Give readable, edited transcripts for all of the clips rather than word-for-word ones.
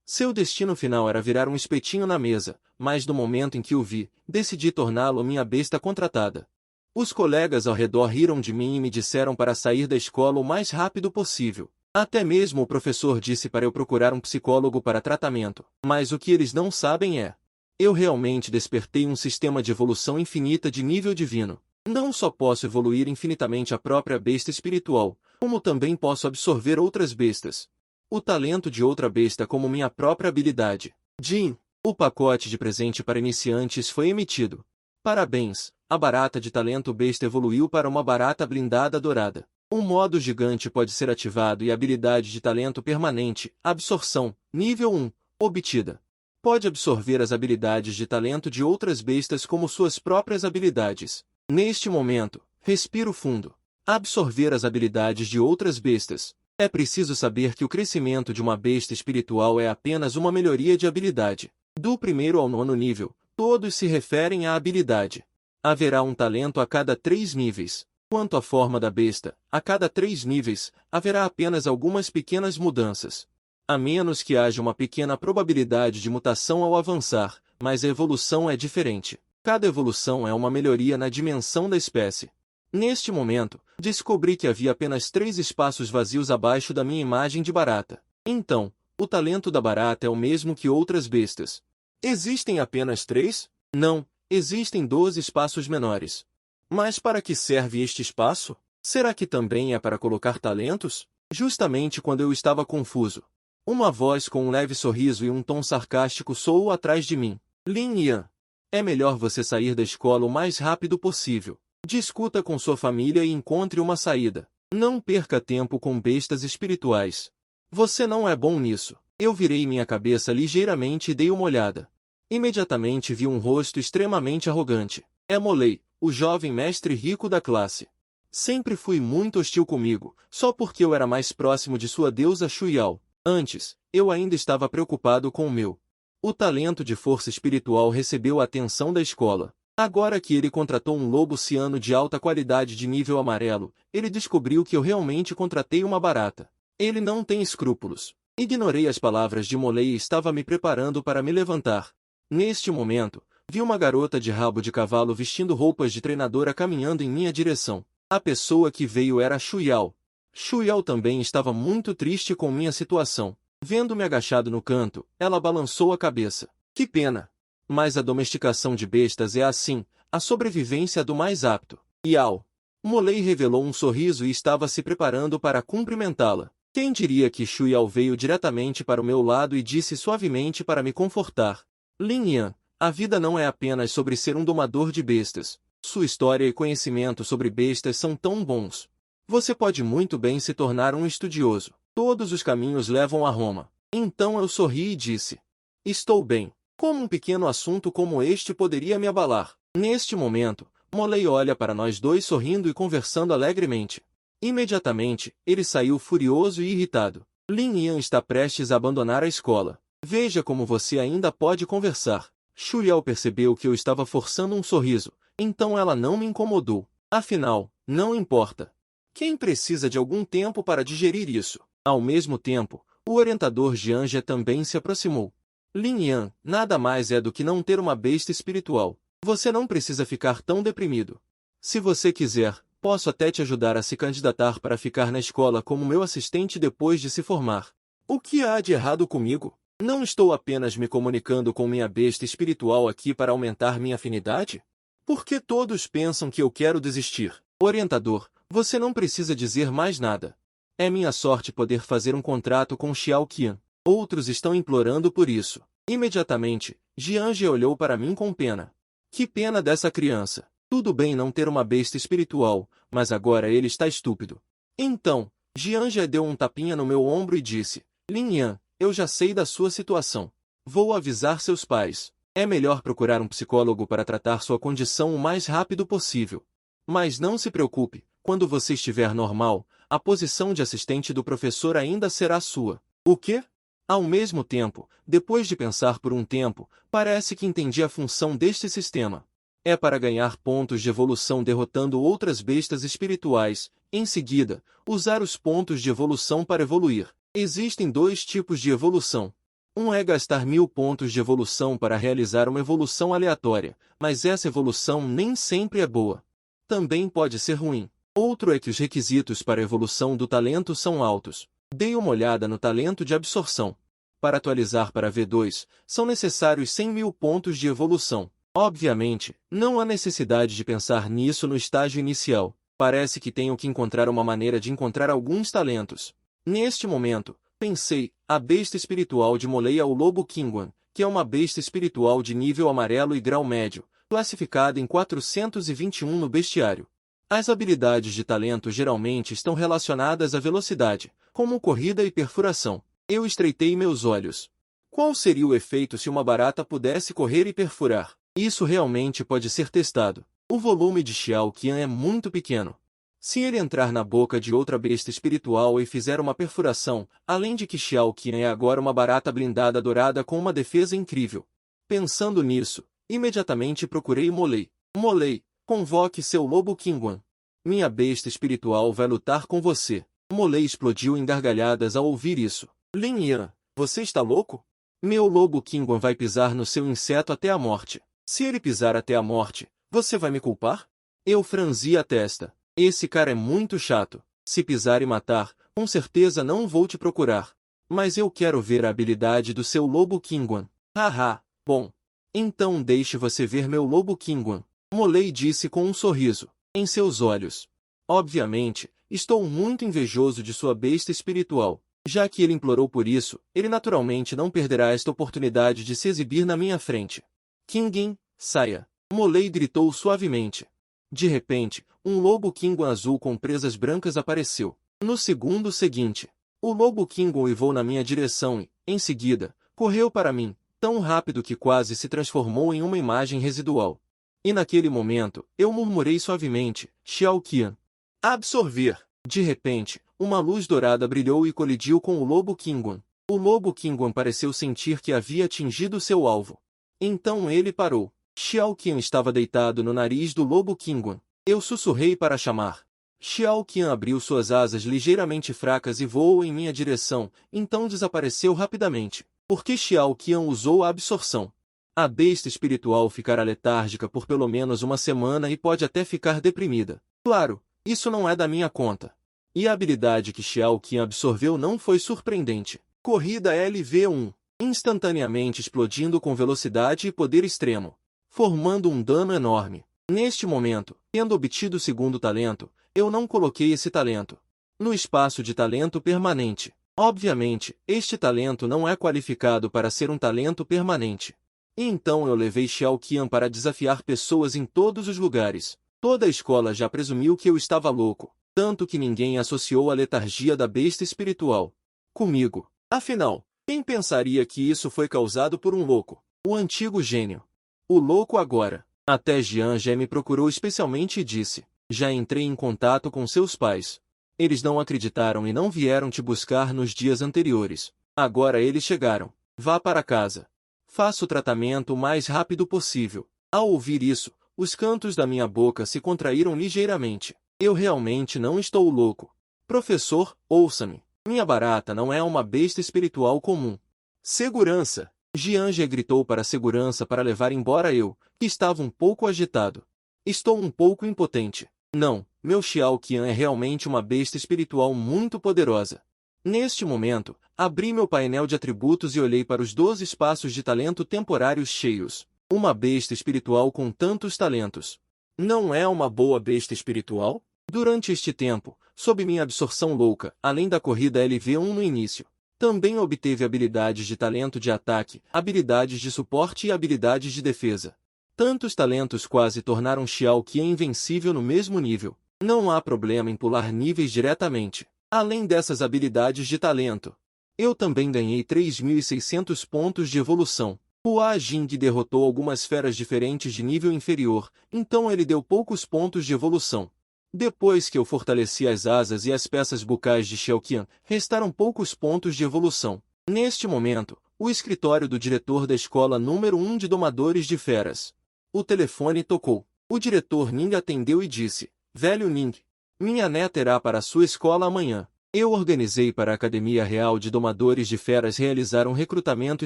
Seu destino final era virar um espetinho na mesa, mas no momento em que o vi, decidi torná-lo minha besta contratada. Os colegas ao redor riram de mim e me disseram para sair da escola o mais rápido possível. Até mesmo o professor disse para eu procurar um psicólogo para tratamento. Mas o que eles não sabem é: eu realmente despertei um sistema de evolução infinita de nível divino. Não só posso evoluir infinitamente a própria besta espiritual, como também posso absorver outras bestas. O talento de outra besta como minha própria habilidade. Jim, o pacote de presente para iniciantes foi emitido. Parabéns, a barata de talento besta evoluiu para uma barata blindada dourada. Um modo gigante pode ser ativado e a habilidade de talento permanente, absorção, nível 1, obtida. Pode absorver as habilidades de talento de outras bestas como suas próprias habilidades. Neste momento, respiro fundo. Absorver as habilidades de outras bestas. É preciso saber que o crescimento de uma besta espiritual é apenas uma melhoria de habilidade. Do primeiro ao nono nível, todos se referem à habilidade. Haverá um talento a cada 3 níveis. Quanto à forma da besta, a cada 3 níveis, haverá apenas algumas pequenas mudanças. A menos que haja uma pequena probabilidade de mutação ao avançar, mas a evolução é diferente. Cada evolução é uma melhoria na dimensão da espécie. Neste momento, descobri que havia apenas 3 espaços vazios abaixo da minha imagem de barata. Então, o talento da barata é o mesmo que outras bestas. Existem apenas 3? Não, existem 12 espaços menores. Mas para que serve este espaço? Será que também é para colocar talentos? Justamente quando eu estava confuso, uma voz com um leve sorriso e um tom sarcástico soou atrás de mim. Lin Yan, é melhor você sair da escola o mais rápido possível. Discuta com sua família e encontre uma saída. Não perca tempo com bestas espirituais. Você não é bom nisso. Eu virei minha cabeça ligeiramente e dei uma olhada. Imediatamente vi um rosto extremamente arrogante. É Molei, o jovem mestre rico da classe. Sempre fui muito hostil comigo, só porque eu era mais próximo de sua deusa Shuyao. Antes, eu ainda estava preocupado com o meu. O talento de força espiritual recebeu a atenção da escola. Agora que ele contratou um lobo ciano de alta qualidade de nível amarelo, ele descobriu que eu realmente contratei uma barata. Ele não tem escrúpulos. Ignorei as palavras de Molei e estava me preparando para me levantar. Neste momento, vi uma garota de rabo de cavalo vestindo roupas de treinadora caminhando em minha direção. A pessoa que veio era Shuyao. Shuyao também estava muito triste com minha situação. Vendo-me agachado no canto, ela balançou a cabeça. Que pena! Mas a domesticação de bestas é assim, a sobrevivência do mais apto. Yao. Molei revelou um sorriso e estava se preparando para cumprimentá-la. Quem diria que Shuyao veio diretamente para o meu lado e disse suavemente para me confortar. Lin Yan, a vida não é apenas sobre ser um domador de bestas. Sua história e conhecimento sobre bestas são tão bons. Você pode muito bem se tornar um estudioso. Todos os caminhos levam a Roma. Então eu sorri e disse: estou bem. Como um pequeno assunto como este poderia me abalar? Neste momento, Molei olha para nós dois sorrindo e conversando alegremente. Imediatamente, ele saiu furioso e irritado. Lin Yan está prestes a abandonar a escola. Veja como você ainda pode conversar. Shuyao percebeu que eu estava forçando um sorriso, então ela não me incomodou. Afinal, não importa. Quem precisa de algum tempo para digerir isso? Ao mesmo tempo, o orientador Jianje também se aproximou. Lin Yan, nada mais é do que não ter uma besta espiritual. Você não precisa ficar tão deprimido. Se você quiser, posso até te ajudar a se candidatar para ficar na escola como meu assistente depois de se formar. O que há de errado comigo? Não estou apenas me comunicando com minha besta espiritual aqui para aumentar minha afinidade? Por que todos pensam que eu quero desistir? Orientador, você não precisa dizer mais nada. É minha sorte poder fazer um contrato com Xiao Qian. Outros estão implorando por isso. Imediatamente, Jianje olhou para mim com pena. Que pena dessa criança. Tudo bem não ter uma besta espiritual, mas agora ele está estúpido. Então, Jianje deu um tapinha no meu ombro e disse: Lin Yan, eu já sei da sua situação. Vou avisar seus pais. É melhor procurar um psicólogo para tratar sua condição o mais rápido possível. Mas não se preocupe, quando você estiver normal, a posição de assistente do professor ainda será sua. O quê? Ao mesmo tempo, depois de pensar por um tempo, parece que entendi a função deste sistema. É para ganhar pontos de evolução derrotando outras bestas espirituais. Em seguida, usar os pontos de evolução para evoluir. Existem 2 tipos de evolução. Um é gastar 1000 pontos de evolução para realizar uma evolução aleatória, mas essa evolução nem sempre é boa. Também pode ser ruim. Outro é que os requisitos para a evolução do talento são altos. Dei uma olhada no talento de absorção. Para atualizar para V2, são necessários 100.000 pontos de evolução. Obviamente, não há necessidade de pensar nisso no estágio inicial. Parece que tenho que encontrar uma maneira de encontrar alguns talentos. Neste momento, pensei, a besta espiritual de Molei é o Lobo Kingwan, que é uma besta espiritual de nível amarelo e grau médio, classificada em 421 no bestiário. As habilidades de talento geralmente estão relacionadas à velocidade, como corrida e perfuração. Eu estreitei meus olhos. Qual seria o efeito se uma barata pudesse correr e perfurar? Isso realmente pode ser testado. O volume de Xiao Qian é muito pequeno. Se ele entrar na boca de outra besta espiritual e fizer uma perfuração, além de que Xiao Qian é agora uma barata blindada dourada com uma defesa incrível. Pensando nisso, imediatamente procurei Molei. Molei, convoque seu Lobo Kingwan. Minha besta espiritual vai lutar com você. Molei explodiu em gargalhadas ao ouvir isso. Lin Yan, você está louco? Meu Lobo Kingwan vai pisar no seu inseto até a morte. Se ele pisar até a morte, você vai me culpar? Eu franzi a testa. Esse cara é muito chato. Se pisar e matar, com certeza não vou te procurar. Mas eu quero ver a habilidade do seu Lobo Kingwan. Haha, bom. Então deixe você ver meu Lobo Kingwan. Molei disse com um sorriso em seus olhos. Obviamente, estou muito invejoso de sua besta espiritual. Já que ele implorou por isso, ele naturalmente não perderá esta oportunidade de se exibir na minha frente. Kingin, saia. Molei gritou suavemente. De repente, um Lobo Kingwan azul com presas brancas apareceu. No segundo seguinte, o Lobo Kingwan uivou na minha direção e, em seguida, correu para mim, tão rápido que quase se transformou em uma imagem residual. E naquele momento, eu murmurei suavemente, Xiao Qian. Absorver. De repente, uma luz dourada brilhou e colidiu com o Lobo Kingwan. O Lobo Kingwan pareceu sentir que havia atingido seu alvo. Então ele parou. Xiao Qian estava deitado no nariz do Lobo Kingwan. Eu sussurrei para chamar. Xiao Qian abriu suas asas ligeiramente fracas e voou em minha direção, então desapareceu rapidamente. Porque Xiao Qian usou a absorção. A besta espiritual ficará letárgica por pelo menos uma semana e pode até ficar deprimida. Claro, isso não é da minha conta. E a habilidade que Xiao Qian absorveu não foi surpreendente. Corrida LV1. Instantaneamente explodindo com velocidade e poder extremo, formando um dano enorme. Neste momento, tendo obtido o segundo talento, eu não coloquei esse talento no espaço de talento permanente. Obviamente, este talento não é qualificado para ser um talento permanente. E então eu levei Xiao Qian para desafiar pessoas em todos os lugares. Toda a escola já presumiu que eu estava louco, tanto que ninguém associou a letargia da besta espiritual comigo. Afinal, quem pensaria que isso foi causado por um louco? O antigo gênio. O louco agora. Até Jian já me procurou especialmente e disse, já entrei em contato com seus pais. Eles não acreditaram e não vieram te buscar nos dias anteriores. Agora eles chegaram. Vá para casa. Faça o tratamento o mais rápido possível. Ao ouvir isso, os cantos da minha boca se contraíram ligeiramente. Eu realmente não estou louco. Professor, ouça-me. Minha barata não é uma besta espiritual comum. Segurança! Jianje gritou para a segurança para levar embora eu, que estava um pouco agitado. Estou um pouco impotente. Não, meu Xiao Qian é realmente uma besta espiritual muito poderosa. Neste momento, abri meu painel de atributos e olhei para os 12 espaços de talento temporários cheios. Uma besta espiritual com tantos talentos. Não é uma boa besta espiritual? Durante este tempo, sob minha absorção louca, além da corrida LV1 no início, também obteve habilidades de talento de ataque, habilidades de suporte e habilidades de defesa. Tantos talentos quase tornaram Xiao Qian invencível no mesmo nível. Não há problema em pular níveis diretamente. Além dessas habilidades de talento, eu também ganhei 3.600 pontos de evolução. Hua Jing derrotou algumas feras diferentes de nível inferior, então ele deu poucos pontos de evolução. Depois que eu fortaleci as asas e as peças bucais de Xiao Qian, restaram poucos pontos de evolução. Neste momento, o escritório do diretor da escola número 1 de domadores de feras. O telefone tocou. O diretor Ning atendeu e disse, velho Ning, minha neta irá para a sua escola amanhã. Eu organizei para a Academia Real de Domadores de Feras realizar um recrutamento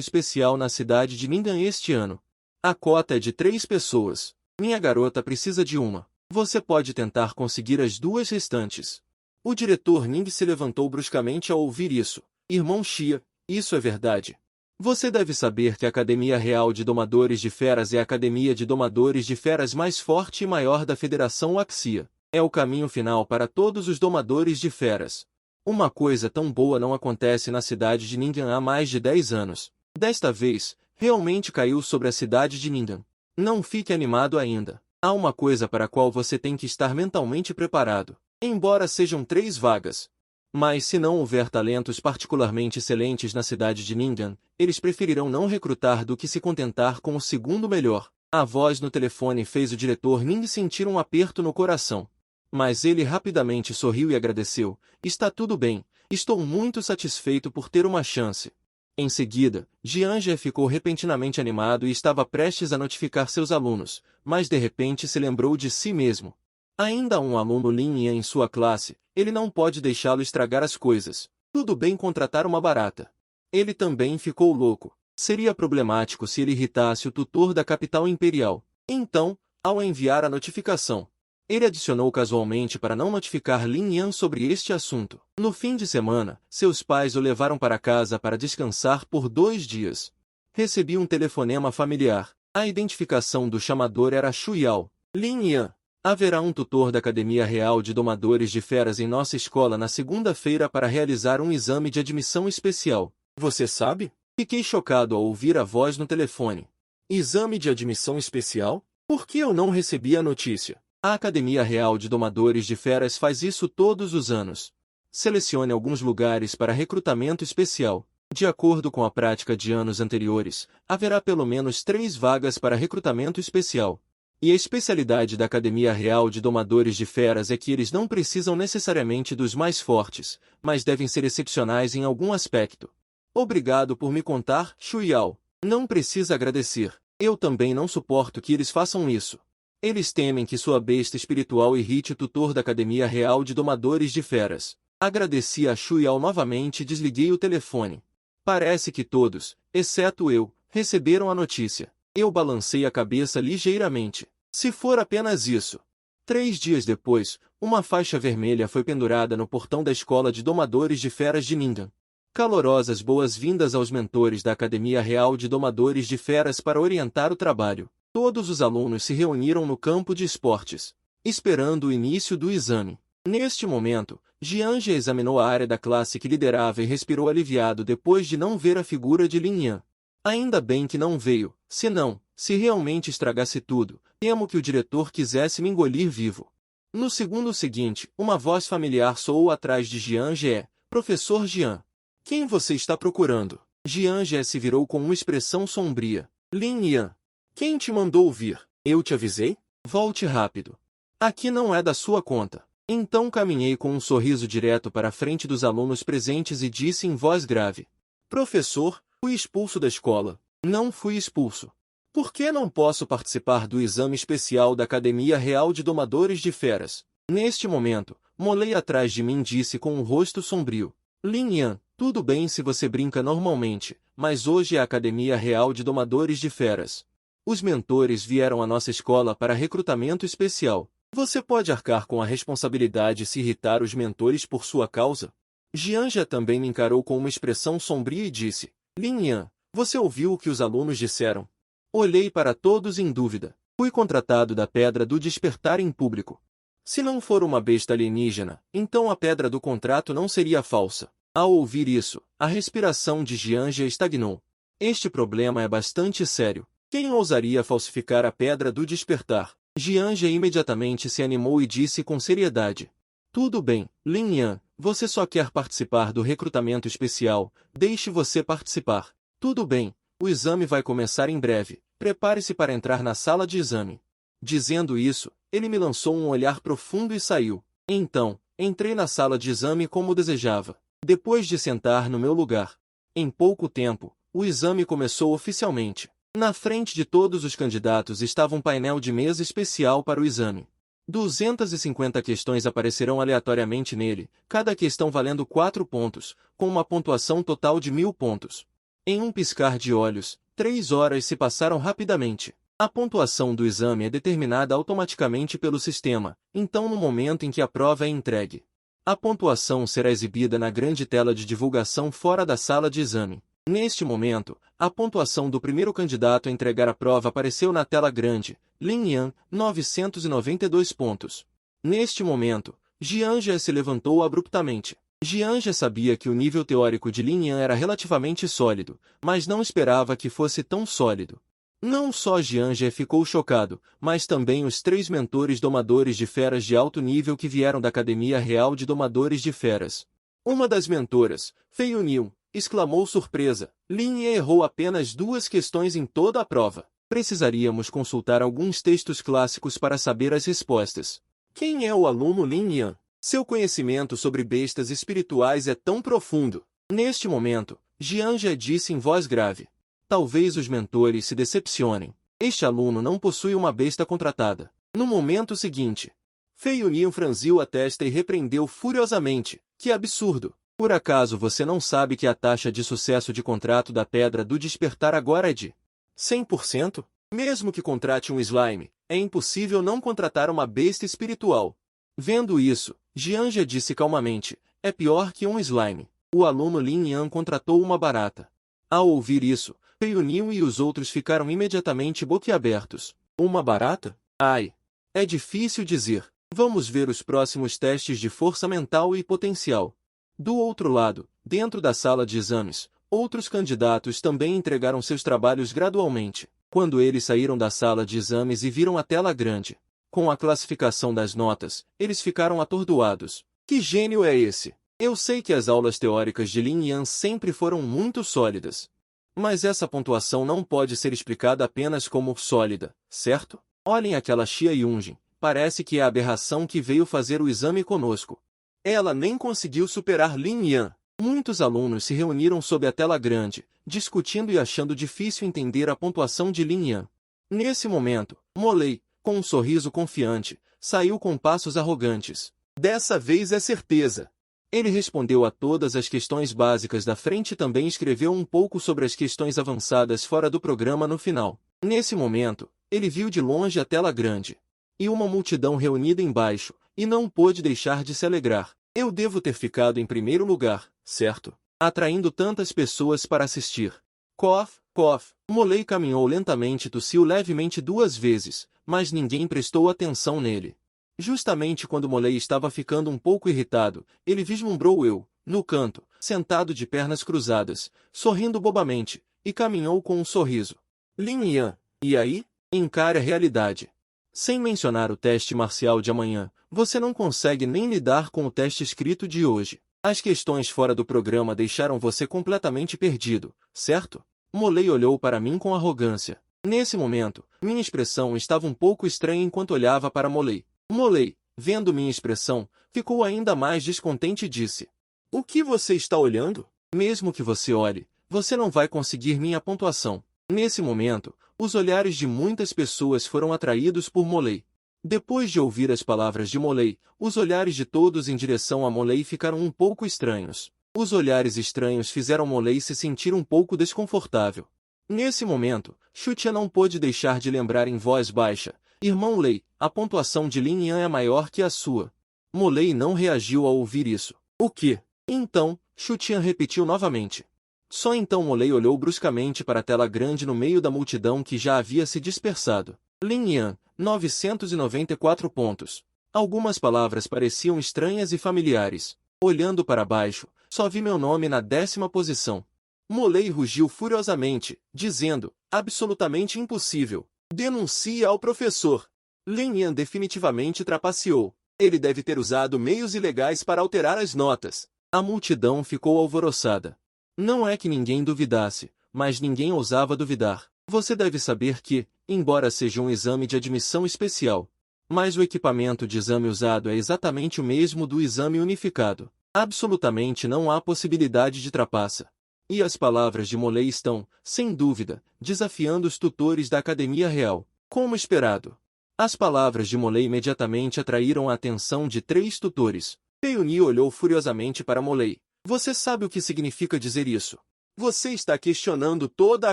especial na cidade de Ninghan este ano. A cota é de 3 pessoas. Minha garota precisa de uma. Você pode tentar conseguir as 2 restantes. O diretor Ning se levantou bruscamente ao ouvir isso. Irmão Xia, isso é verdade. Você deve saber que a Academia Real de Domadores de Feras é a academia de domadores de feras mais forte e maior da Federação Waxia. É o caminho final para todos os domadores de feras. Uma coisa tão boa não acontece na cidade de Ninghan há mais de 10 anos. Desta vez, realmente caiu sobre a cidade de Ninghan. Não fique animado ainda. Há uma coisa para a qual você tem que estar mentalmente preparado. Embora sejam 3 vagas. Mas se não houver talentos particularmente excelentes na cidade de Ninghan, eles preferirão não recrutar do que se contentar com o segundo melhor. A voz no telefone fez o diretor Ning sentir um aperto no coração. Mas ele rapidamente sorriu e agradeceu. Está tudo bem, estou muito satisfeito por ter uma chance. Em seguida, Jianje ficou repentinamente animado e estava prestes a notificar seus alunos, mas de repente se lembrou de si mesmo. Ainda há um aluno Lin Yan em sua classe, ele não pode deixá-lo estragar as coisas. Tudo bem contratar uma barata. Ele também ficou louco. Seria problemático se ele irritasse o tutor da capital imperial. Então, ao enviar a notificação, ele adicionou casualmente para não notificar Lin Yan sobre este assunto. No fim de semana, seus pais o levaram para casa para descansar por 2 dias. Recebi um telefonema familiar. A identificação do chamador era Shu Yao. Lin Yan. Haverá um tutor da Academia Real de Domadores de Feras em nossa escola na segunda-feira para realizar um exame de admissão especial. Você sabe? Fiquei chocado ao ouvir a voz no telefone. Exame de admissão especial? Por que eu não recebi a notícia? A Academia Real de Domadores de Feras faz isso todos os anos. Selecione alguns lugares para recrutamento especial. De acordo com a prática de anos anteriores, haverá pelo menos 3 vagas para recrutamento especial. E a especialidade da Academia Real de Domadores de Feras é que eles não precisam necessariamente dos mais fortes, mas devem ser excepcionais em algum aspecto. Obrigado por me contar, Shu Yao. Não precisa agradecer. Eu também não suporto que eles façam isso. Eles temem que sua besta espiritual irrite o tutor da Academia Real de Domadores de Feras. Agradeci a Shu Yao novamente e desliguei o telefone. Parece que todos, exceto eu, receberam a notícia. Eu balancei a cabeça ligeiramente. Se for apenas isso. 3 dias depois, uma faixa vermelha foi pendurada no portão da Escola de Domadores de Feras de Ninghan. Calorosas boas-vindas aos mentores da Academia Real de Domadores de Feras para orientar o trabalho. Todos os alunos se reuniram no campo de esportes, esperando o início do exame. Neste momento, Jianje examinou a área da classe que liderava e respirou aliviado depois de não ver a figura de Lin Yan. Ainda bem que não veio, senão, se realmente estragasse tudo, temo que o diretor quisesse me engolir vivo. No segundo seguinte, uma voz familiar soou atrás de Jianje. Professor Jian. Quem você está procurando? Jianje se virou com uma expressão sombria. Lin Yan. Quem te mandou vir? Eu te avisei? Volte rápido. Aqui não é da sua conta. Então caminhei com um sorriso direto para a frente dos alunos presentes e disse em voz grave. Professor, fui expulso da escola. Não fui expulso. Por que não posso participar do exame especial da Academia Real de Domadores de Feras? Neste momento, Molei atrás de mim disse com um rosto sombrio. Lin Yan, tudo bem se você brinca normalmente, mas hoje é a Academia Real de Domadores de Feras. Os mentores vieram à nossa escola para recrutamento especial. Você pode arcar com a responsabilidade se irritar os mentores por sua causa? Jianja também me encarou com uma expressão sombria e disse. Lin Yan, você ouviu o que os alunos disseram? Olhei para todos em dúvida. Fui contratado da Pedra do Despertar em público. Se não for uma besta alienígena, então a pedra do contrato não seria falsa. Ao ouvir isso, a respiração de Jianja estagnou. Este problema é bastante sério. Quem ousaria falsificar a Pedra do Despertar? Jianja imediatamente se animou e disse com seriedade. Tudo bem, Lin Yan, você só quer participar do recrutamento especial, deixe você participar. Tudo bem, o exame vai começar em breve, prepare-se para entrar na sala de exame. Dizendo isso, ele me lançou um olhar profundo e saiu. Então, entrei na sala de exame como desejava. Depois de sentar no meu lugar. Em pouco tempo, o exame começou oficialmente. Na frente de todos os candidatos estava um painel de mesa especial para o exame. 250 questões aparecerão aleatoriamente nele, cada questão valendo 4 pontos, com uma pontuação total de 1000 pontos. Em um piscar de olhos, 3 horas se passaram rapidamente. A pontuação do exame é determinada automaticamente pelo sistema, então no momento em que a prova é entregue, a pontuação será exibida na grande tela de divulgação fora da sala de exame. Neste momento, a pontuação do primeiro candidato a entregar a prova apareceu na tela grande, Lin Yan, 992 pontos. Neste momento, Jianja se levantou abruptamente. Jianja sabia que o nível teórico de Lin Yan era relativamente sólido, mas não esperava que fosse tão sólido. Não só Jianja ficou chocado, mas também os 3 mentores domadores de feras de alto nível que vieram da Academia Real de Domadores de Feras. Uma das mentoras, Fei Yuniu, exclamou surpresa. Lin Yan errou apenas 2 questões em toda a prova. Precisaríamos consultar alguns textos clássicos para saber as respostas. Quem é o aluno Lin Yan? Seu conhecimento sobre bestas espirituais é tão profundo. Neste momento, Jianja disse em voz grave. Talvez os mentores se decepcionem. Este aluno não possui uma besta contratada. No momento seguinte, Fei Yuniu franziu a testa e repreendeu furiosamente. Que absurdo! Por acaso você não sabe que a taxa de sucesso de contrato da Pedra do Despertar agora é de 100%? Mesmo que contrate um slime, é impossível não contratar uma besta espiritual. Vendo isso, Jianja disse calmamente, é pior que um slime. O aluno Lin Yan contratou uma barata. Ao ouvir isso, Fei Yuniu e os outros ficaram imediatamente boquiabertos. Uma barata? Ai! É difícil dizer. Vamos ver os próximos testes de força mental e potencial. Do outro lado, dentro da sala de exames, outros candidatos também entregaram seus trabalhos gradualmente. Quando eles saíram da sala de exames e viram a tela grande, com a classificação das notas, eles ficaram atordoados. Que gênio é esse? Eu sei que as aulas teóricas de Lin Yan sempre foram muito sólidas. Mas essa pontuação não pode ser explicada apenas como sólida, certo? Olhem aquela Xia Yunjin, parece que é a aberração que veio fazer o exame conosco. Ela nem conseguiu superar Lin Yan. Muitos alunos se reuniram sob a tela grande, discutindo e achando difícil entender a pontuação de Lin Yan. Nesse momento, Molei, com um sorriso confiante, saiu com passos arrogantes. Dessa vez é certeza. Ele respondeu a todas as questões básicas da frente e também escreveu um pouco sobre as questões avançadas fora do programa no final. Nesse momento, ele viu de longe a tela grande e uma multidão reunida embaixo, e não pôde deixar de se alegrar. Eu devo ter ficado em primeiro lugar, certo? Atraindo tantas pessoas para assistir. Cough, cough. Molei caminhou lentamente e tossiu levemente 2 vezes, mas ninguém prestou atenção nele. Justamente quando Molei estava ficando um pouco irritado, ele vislumbrou eu, no canto, sentado de pernas cruzadas, sorrindo bobamente, e caminhou com um sorriso. Lin Yan, e aí? Encare a realidade. Sem mencionar o teste marcial de amanhã, você não consegue nem lidar com o teste escrito de hoje. As questões fora do programa deixaram você completamente perdido, certo? Molei olhou para mim com arrogância. Nesse momento, minha expressão estava um pouco estranha enquanto olhava para Molei. Molei, vendo minha expressão, ficou ainda mais descontente e disse: O que você está olhando? Mesmo que você olhe, você não vai conseguir minha pontuação. Nesse momento, os olhares de muitas pessoas foram atraídos por Molei. Depois de ouvir as palavras de Molei, os olhares de todos em direção a Molei ficaram um pouco estranhos. Os olhares estranhos fizeram Molei se sentir um pouco desconfortável. Nesse momento, Xutia não pôde deixar de lembrar em voz baixa: Irmão Lei, a pontuação de Lin Yan é maior que a sua. Molei não reagiu ao ouvir isso. O quê? Então, Xutia repetiu novamente. Só então Molei olhou bruscamente para a tela grande no meio da multidão que já havia se dispersado. Lin Yan, 994 pontos. Algumas palavras pareciam estranhas e familiares. Olhando para baixo, só vi meu nome na 10ª posição. Molei rugiu furiosamente, dizendo: absolutamente impossível. Denuncie ao professor. Lin Yan definitivamente trapaceou. Ele deve ter usado meios ilegais para alterar as notas. A multidão ficou alvoroçada. Não é que ninguém duvidasse, mas ninguém ousava duvidar. Você deve saber que, embora seja um exame de admissão especial, mas o equipamento de exame usado é exatamente o mesmo do exame unificado. Absolutamente não há possibilidade de trapaça. E as palavras de Molei estão, sem dúvida, desafiando os tutores da Academia Real. Como esperado. As palavras de Molei imediatamente atraíram a atenção de 3 tutores. Feiyuni olhou furiosamente para Molei. Você sabe o que significa dizer isso? Você está questionando toda a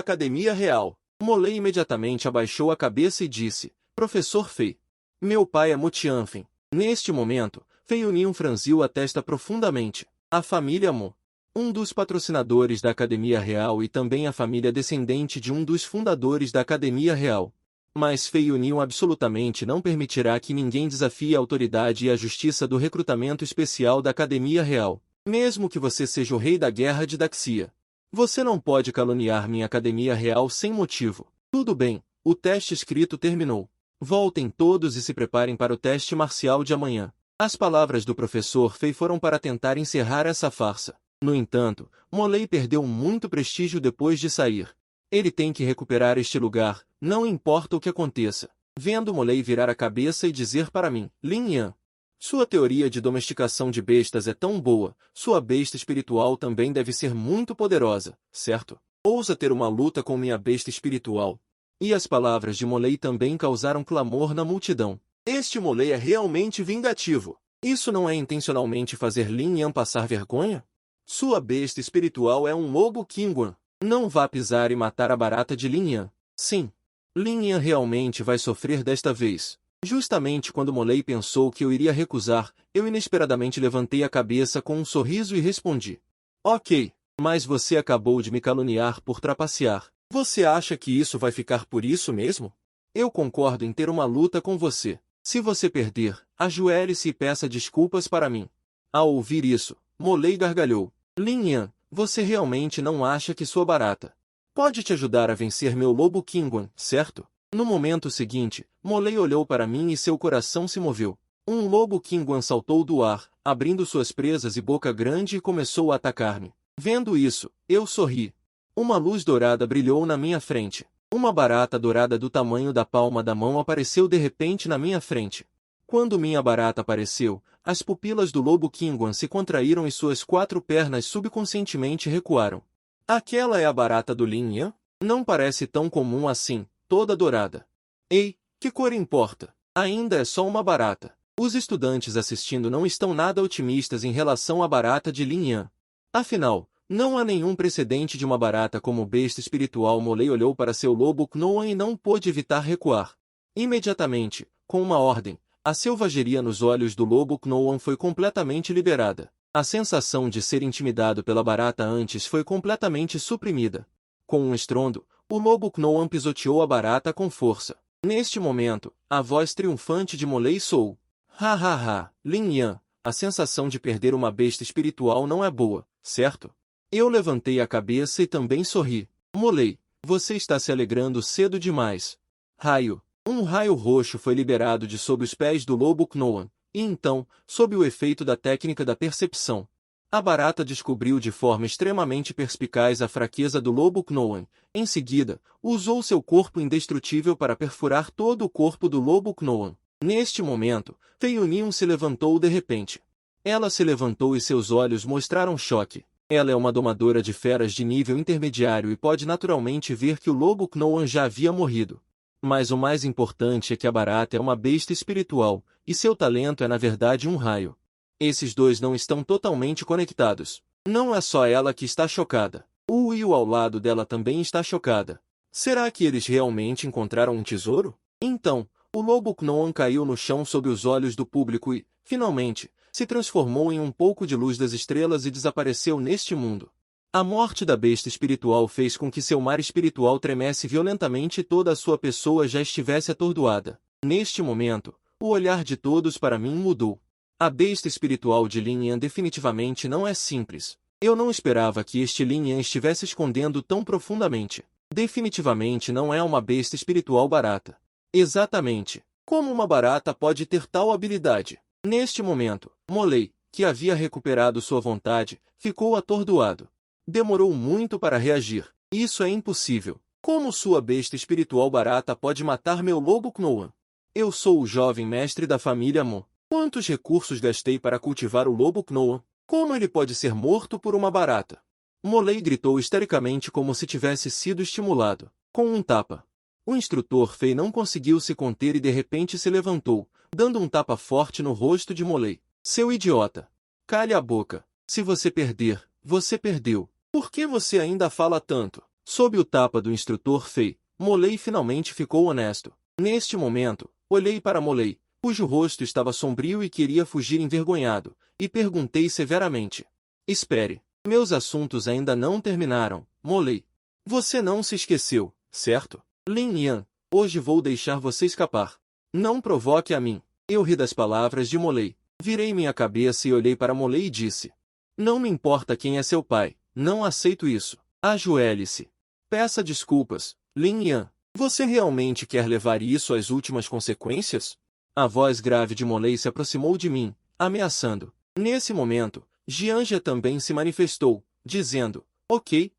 Academia Real. Molei imediatamente abaixou a cabeça e disse, Professor Fei. Meu pai é Mu Tianfen. Neste momento, Feiyuni franziu a testa profundamente. A família Mu, um dos patrocinadores da Academia Real e também a família descendente de um dos fundadores da Academia Real. Mas Feiyuni absolutamente não permitirá que ninguém desafie a autoridade e a justiça do recrutamento especial da Academia Real, mesmo que você seja o rei da guerra de Daxia. Você não pode caluniar minha Academia Real sem motivo. Tudo bem, o teste escrito terminou. Voltem todos e se preparem para o teste marcial de amanhã. As palavras do professor Fei foram para tentar encerrar essa farsa. No entanto, Molei perdeu muito prestígio depois de sair. Ele tem que recuperar este lugar, não importa o que aconteça. Vendo Molei virar a cabeça e dizer para mim, Lin Yan, sua teoria de domesticação de bestas é tão boa, sua besta espiritual também deve ser muito poderosa, certo? Ousa ter uma luta com minha besta espiritual. E as palavras de Molei também causaram clamor na multidão. Este Molei é realmente vingativo. Isso não é intencionalmente fazer Lin Yan passar vergonha? Sua besta espiritual é um lobo Qingguan. Não vá pisar e matar a barata de Lin Yan. Sim. Lin Yan realmente vai sofrer desta vez. Justamente quando Molei pensou que eu iria recusar, eu inesperadamente levantei a cabeça com um sorriso e respondi. Ok, mas você acabou de me caluniar por trapacear. Você acha que isso vai ficar por isso mesmo? Eu concordo em ter uma luta com você. Se você perder, ajoelhe-se e peça desculpas para mim. Ao ouvir isso, Molei gargalhou. Lin Yan, você realmente não acha que sua barata pode te ajudar a vencer meu lobo Qingguan, certo? No momento seguinte, Molei olhou para mim e seu coração se moveu. Um lobo Qingguan saltou do ar, abrindo suas presas e boca grande e começou a atacar-me. Vendo isso, eu sorri. Uma luz dourada brilhou na minha frente. Uma barata dourada do tamanho da palma da mão apareceu de repente na minha frente. Quando minha barata apareceu, as pupilas do lobo Qingguan se contraíram e suas 4 pernas subconscientemente recuaram. Aquela é a barata do Lin Yan? Não parece tão comum assim, toda dourada. Ei, que cor importa? Ainda é só uma barata. Os estudantes assistindo não estão nada otimistas em relação à barata de Lin Yan. Afinal, não há nenhum precedente de uma barata como besta espiritual. Molei olhou para seu lobo Qingguan e não pôde evitar recuar. Imediatamente, com uma ordem, a selvageria nos olhos do lobo Qingguan foi completamente liberada. A sensação de ser intimidado pela barata antes foi completamente suprimida. Com um estrondo, o lobo Qingguan pisoteou a barata com força. Neste momento, a voz triunfante de Molei soou. Ha ha ha, Lin Yan, a sensação de perder uma besta espiritual não é boa, certo? Eu levantei a cabeça e também sorri. Molei, você está se alegrando cedo demais. Raio. Um raio roxo foi liberado de sob os pés do lobo Qingguan, e então, sob o efeito da técnica da percepção, a barata descobriu de forma extremamente perspicaz a fraqueza do lobo Qingguan. Em seguida, usou seu corpo indestrutível para perfurar todo o corpo do lobo Qingguan. Neste momento, Feiyuni se levantou de repente. Ela se levantou e seus olhos mostraram choque. Ela é uma domadora de feras de nível intermediário e pode naturalmente ver que o lobo Qingguan já havia morrido. Mas o mais importante é que a barata é uma besta espiritual, e seu talento é na verdade um raio. Esses dois não estão totalmente conectados. Não é só ela que está chocada. O Will ao lado dela também está chocada. Será que eles realmente encontraram um tesouro? Então, o lobo Qingguan caiu no chão sob os olhos do público e, finalmente, se transformou em um pouco de luz das estrelas e desapareceu neste mundo. A morte da besta espiritual fez com que seu mar espiritual tremesse violentamente e toda a sua pessoa já estivesse atordoada. Neste momento, o olhar de todos para mim mudou. A besta espiritual de Lin Yan definitivamente não é simples. Eu não esperava que este Lin Yan estivesse escondendo tão profundamente. Definitivamente não é uma besta espiritual barata. Exatamente. Como uma barata pode ter tal habilidade? Neste momento, Molei, que havia recuperado sua vontade, ficou atordoado. Demorou muito para reagir. Isso é impossível. Como sua besta espiritual barata pode matar meu lobo Qingguan? Eu sou o jovem mestre da família Mu. Quantos recursos gastei para cultivar o lobo Qingguan? Como ele pode ser morto por uma barata? Molei gritou histericamente como se tivesse sido estimulado. Com um tapa. O instrutor Fei não conseguiu se conter e de repente se levantou, dando um tapa forte no rosto de Molei. Seu idiota! Cale a boca. Se você perder, você perdeu. Por que você ainda fala tanto? Sob o tapa do instrutor Fei, Molei finalmente ficou honesto. Neste momento, olhei para Molei, cujo rosto estava sombrio e queria fugir envergonhado, e perguntei severamente. Espere. Meus assuntos ainda não terminaram, Molei. Você não se esqueceu, certo? Lin Yan, hoje vou deixar você escapar. Não provoque a mim. Eu ri das palavras de Molei. Virei minha cabeça e olhei para Molei e disse. Não me importa quem é seu pai, não aceito isso. Ajoelhe-se. Peça desculpas, Lin Yan. Você realmente quer levar isso às últimas consequências? A voz grave de Molei se aproximou de mim, ameaçando. Nesse momento, Jianja também se manifestou, dizendo, ok.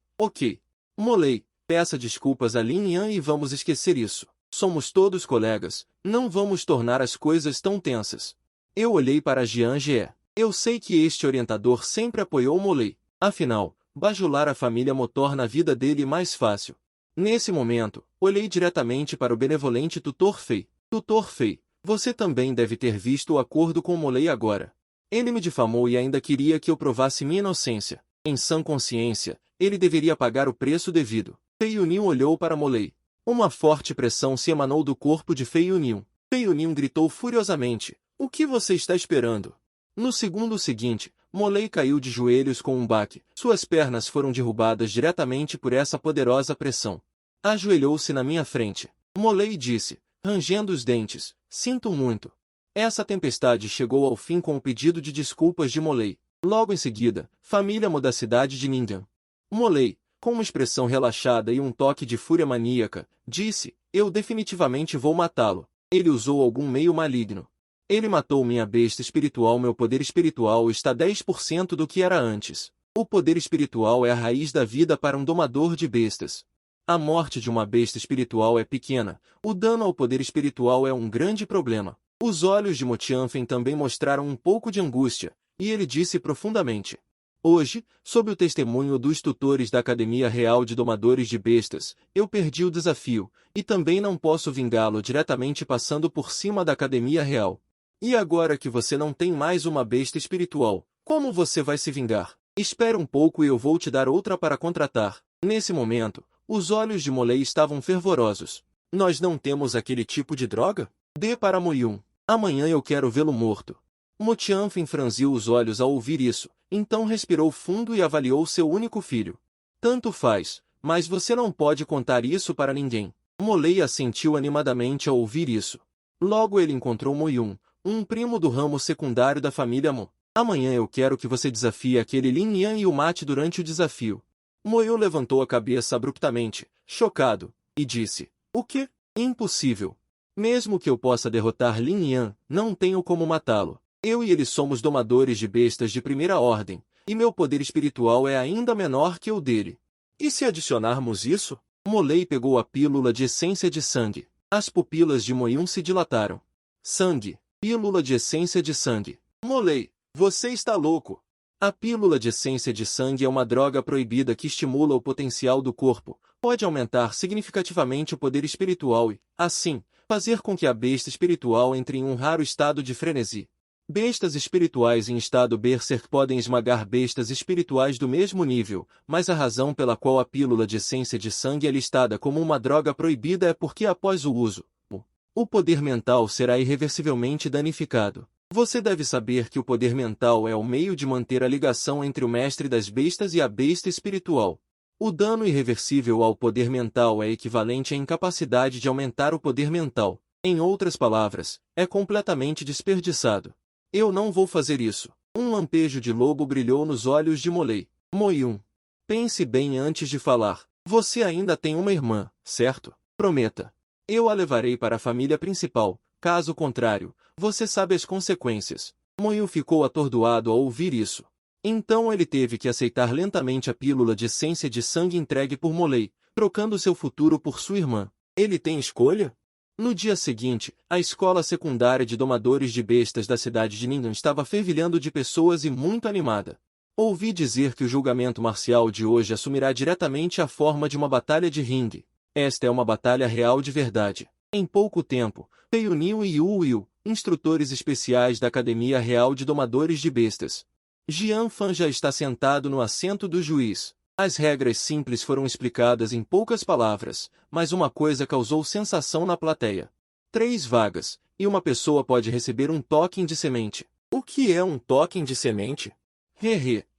Molei, peça desculpas a Lin Yan e vamos esquecer isso. Somos todos colegas, não vamos tornar as coisas tão tensas. Eu olhei para Jianja. Eu sei que este orientador sempre apoiou Molei. Afinal, bajular a família Mo torna a vida dele mais fácil. Nesse momento, olhei diretamente para o benevolente Tutor Fei. Tutor Fei, você também deve ter visto o acordo com Molei agora. Ele me difamou e ainda queria que eu provasse minha inocência. Em sã consciência, ele deveria pagar o preço devido. Fei Yunim olhou para Molei. Uma forte pressão se emanou do corpo de Fei Yunim. Fei Yunim gritou furiosamente. O que você está esperando? No segundo seguinte, Molei caiu de joelhos com um baque. Suas pernas foram derrubadas diretamente por essa poderosa pressão. Ajoelhou-se na minha frente. Molei disse, rangendo os dentes, sinto muito. Essa tempestade chegou ao fim com o pedido de desculpas de Molei. Logo em seguida, família Mo da cidade de Ningyan. Molei, com uma expressão relaxada e um toque de fúria maníaca, disse, eu definitivamente vou matá-lo. Ele usou algum meio maligno. Ele matou minha besta espiritual. Meu poder espiritual está 10% do que era antes. O poder espiritual é a raiz da vida para um domador de bestas. A morte de uma besta espiritual é pequena, o dano ao poder espiritual é um grande problema. Os olhos de Mo Tianfen também mostraram um pouco de angústia, e ele disse profundamente. Hoje, sob o testemunho dos tutores da Academia Real de Domadores de Bestas, eu perdi o desafio, e também não posso vingá-lo diretamente passando por cima da Academia Real. E agora que você não tem mais uma besta espiritual, como você vai se vingar? Espera um pouco e eu vou te dar outra para contratar. Nesse momento, os olhos de Molei estavam fervorosos. Nós não temos aquele tipo de droga? Dê para Mo Yun. Amanhã eu quero vê-lo morto. Mo Tianfen franziu os olhos ao ouvir isso, então respirou fundo e avaliou seu único filho. Tanto faz, mas você não pode contar isso para ninguém. Molei assentiu animadamente ao ouvir isso. Logo ele encontrou Mo Yun, um primo do ramo secundário da família Mo. Amanhã eu quero que você desafie aquele Lin Yan e o mate durante o desafio. Mo Yun levantou a cabeça abruptamente, chocado, e disse, o quê? Impossível. Mesmo que eu possa derrotar Lin Yan, não tenho como matá-lo. Eu e ele somos domadores de bestas de primeira ordem, e meu poder espiritual é ainda menor que o dele. E se adicionarmos isso? Molei pegou a pílula de essência de sangue. As pupilas de Mo Yun se dilataram. Sangue. Pílula de essência de sangue. Molei, você está louco. A pílula de essência de sangue é uma droga proibida que estimula o potencial do corpo, pode aumentar significativamente o poder espiritual e, assim, fazer com que a besta espiritual entre em um raro estado de frenesi. Bestas espirituais em estado berserk podem esmagar bestas espirituais do mesmo nível, mas a razão pela qual a pílula de essência de sangue é listada como uma droga proibida é porque após o uso, o poder mental será irreversivelmente danificado. Você deve saber que o poder mental é o meio de manter a ligação entre o mestre das bestas e a besta espiritual. O dano irreversível ao poder mental é equivalente à incapacidade de aumentar o poder mental. Em outras palavras, é completamente desperdiçado. Eu não vou fazer isso. Um lampejo de lobo brilhou nos olhos de Molei. Mo Yun. Pense bem antes de falar. Você ainda tem uma irmã, certo? Prometa. Eu a levarei para a família principal. Caso contrário, você sabe as consequências. Mo Yun ficou atordoado ao ouvir isso. Então ele teve que aceitar lentamente a pílula de essência de sangue entregue por Molei, trocando seu futuro por sua irmã. Ele tem escolha? No dia seguinte, a escola secundária de domadores de bestas da cidade de Ningyan estava fervilhando de pessoas e muito animada. Ouvi dizer que o julgamento marcial de hoje assumirá diretamente a forma de uma batalha de ringue. Esta é uma batalha real de verdade. Em pouco tempo, Peiyunin e Yu Yu, instrutores especiais da Academia Real de Domadores de Bestas. Jian Fan já está sentado no assento do juiz. As regras simples foram explicadas em poucas palavras, mas uma coisa causou sensação na plateia. 3 vagas, e uma pessoa pode receber um token de semente. O que é um token de semente?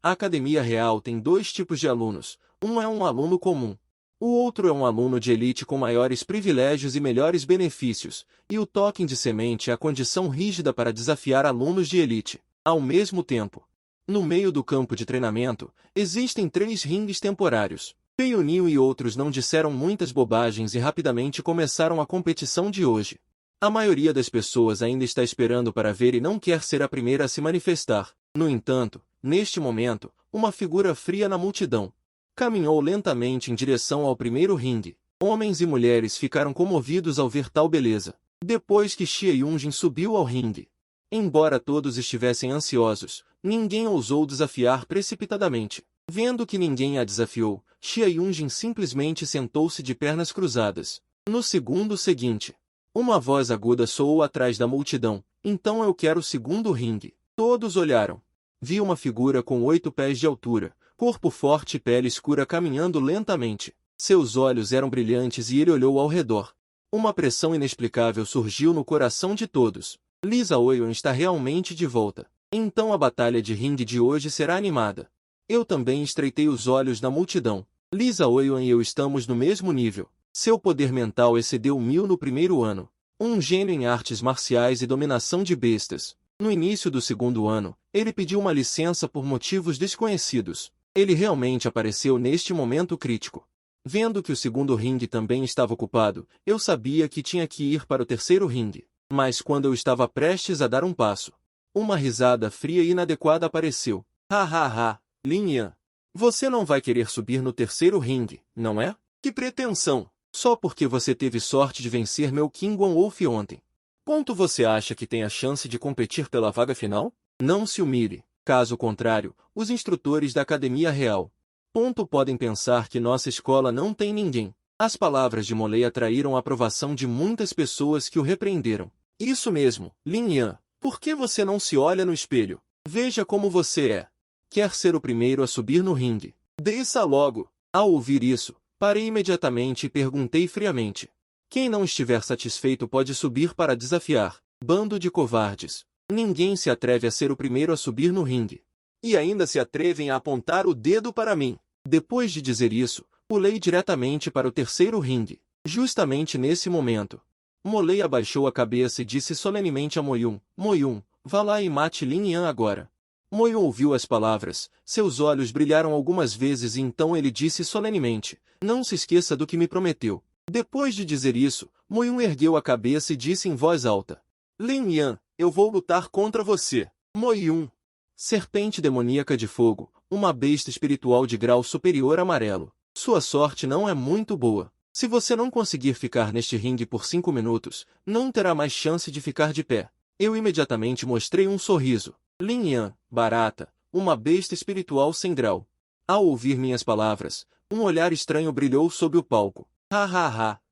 A Academia Real tem 2 tipos de alunos. Um é um aluno comum. O outro é um aluno de elite com maiores privilégios e melhores benefícios, e o token de semente é a condição rígida para desafiar alunos de elite. Ao mesmo tempo, no meio do campo de treinamento, existem 3 ringues temporários. Peiyunin e outros não disseram muitas bobagens e rapidamente começaram a competição de hoje. A maioria das pessoas ainda está esperando para ver e não quer ser a primeira a se manifestar. No entanto, neste momento, uma figura fria na multidão caminhou lentamente em direção ao primeiro ringue. Homens e mulheres ficaram comovidos ao ver tal beleza. Depois que Xie Yunjin subiu ao ringue, embora todos estivessem ansiosos, ninguém ousou desafiar precipitadamente. Vendo que ninguém a desafiou, Xie Yunjin simplesmente sentou-se de pernas cruzadas. No segundo seguinte, uma voz aguda soou atrás da multidão. Então eu quero o segundo ringue. Todos olharam. Vi uma figura com 8 pés de altura, corpo forte e pele escura caminhando lentamente. Seus olhos eram brilhantes e ele olhou ao redor. Uma pressão inexplicável surgiu no coração de todos. Lisa Oion está realmente de volta. Então a batalha de ringue de hoje será animada. Eu também estreitei os olhos na multidão. Lisa Oion e eu estamos no mesmo nível. Seu poder mental excedeu 1000 no primeiro ano. Um gênio em artes marciais e dominação de bestas. No início do segundo ano, ele pediu uma licença por motivos desconhecidos. Ele realmente apareceu neste momento crítico. Vendo que o segundo ringue também estava ocupado, eu sabia que tinha que ir para o terceiro ringue. Mas quando eu estava prestes a dar um passo, uma risada fria e inadequada apareceu. Lin Yan. Você não vai querer subir no terceiro ringue, não é? Que pretensão! Só porque você teve sorte de vencer meu King Wan Wolf ontem. Quanto você acha que tem a chance de competir pela vaga final? Não se humilhe. Caso contrário, os instrutores da Academia Real podem pensar que nossa escola não tem ninguém. As palavras de Molei atraíram a aprovação de muitas pessoas que o repreenderam. Isso mesmo, Lin Yan. Por que você não se olha no espelho? Veja como você é. Quer ser o primeiro a subir no ringue? Desça logo. Ao ouvir isso, parei imediatamente e perguntei friamente. Quem não estiver satisfeito pode subir para desafiar. Bando de covardes. Ninguém se atreve a ser o primeiro a subir no ringue. E ainda se atrevem a apontar o dedo para mim. Depois de dizer isso, pulei diretamente para o terceiro ringue. Justamente nesse momento, Molei abaixou a cabeça e disse solenemente a Moyun, Moyun, vá lá e mate Lin Yan agora. Moyun ouviu as palavras, seus olhos brilharam algumas vezes e então ele disse solenemente, não se esqueça do que me prometeu. Depois de dizer isso, Moyun ergueu a cabeça e disse em voz alta, Lin Yan, eu vou lutar contra você. Moyun. Serpente demoníaca de fogo, uma besta espiritual de grau superior amarelo. Sua sorte não é muito boa. Se você não conseguir ficar neste ringue por 5 minutos, não terá mais chance de ficar de pé. Eu imediatamente mostrei um sorriso. Lin Yan, barata, uma besta espiritual sem grau. Ao ouvir minhas palavras, um olhar estranho brilhou sob o palco.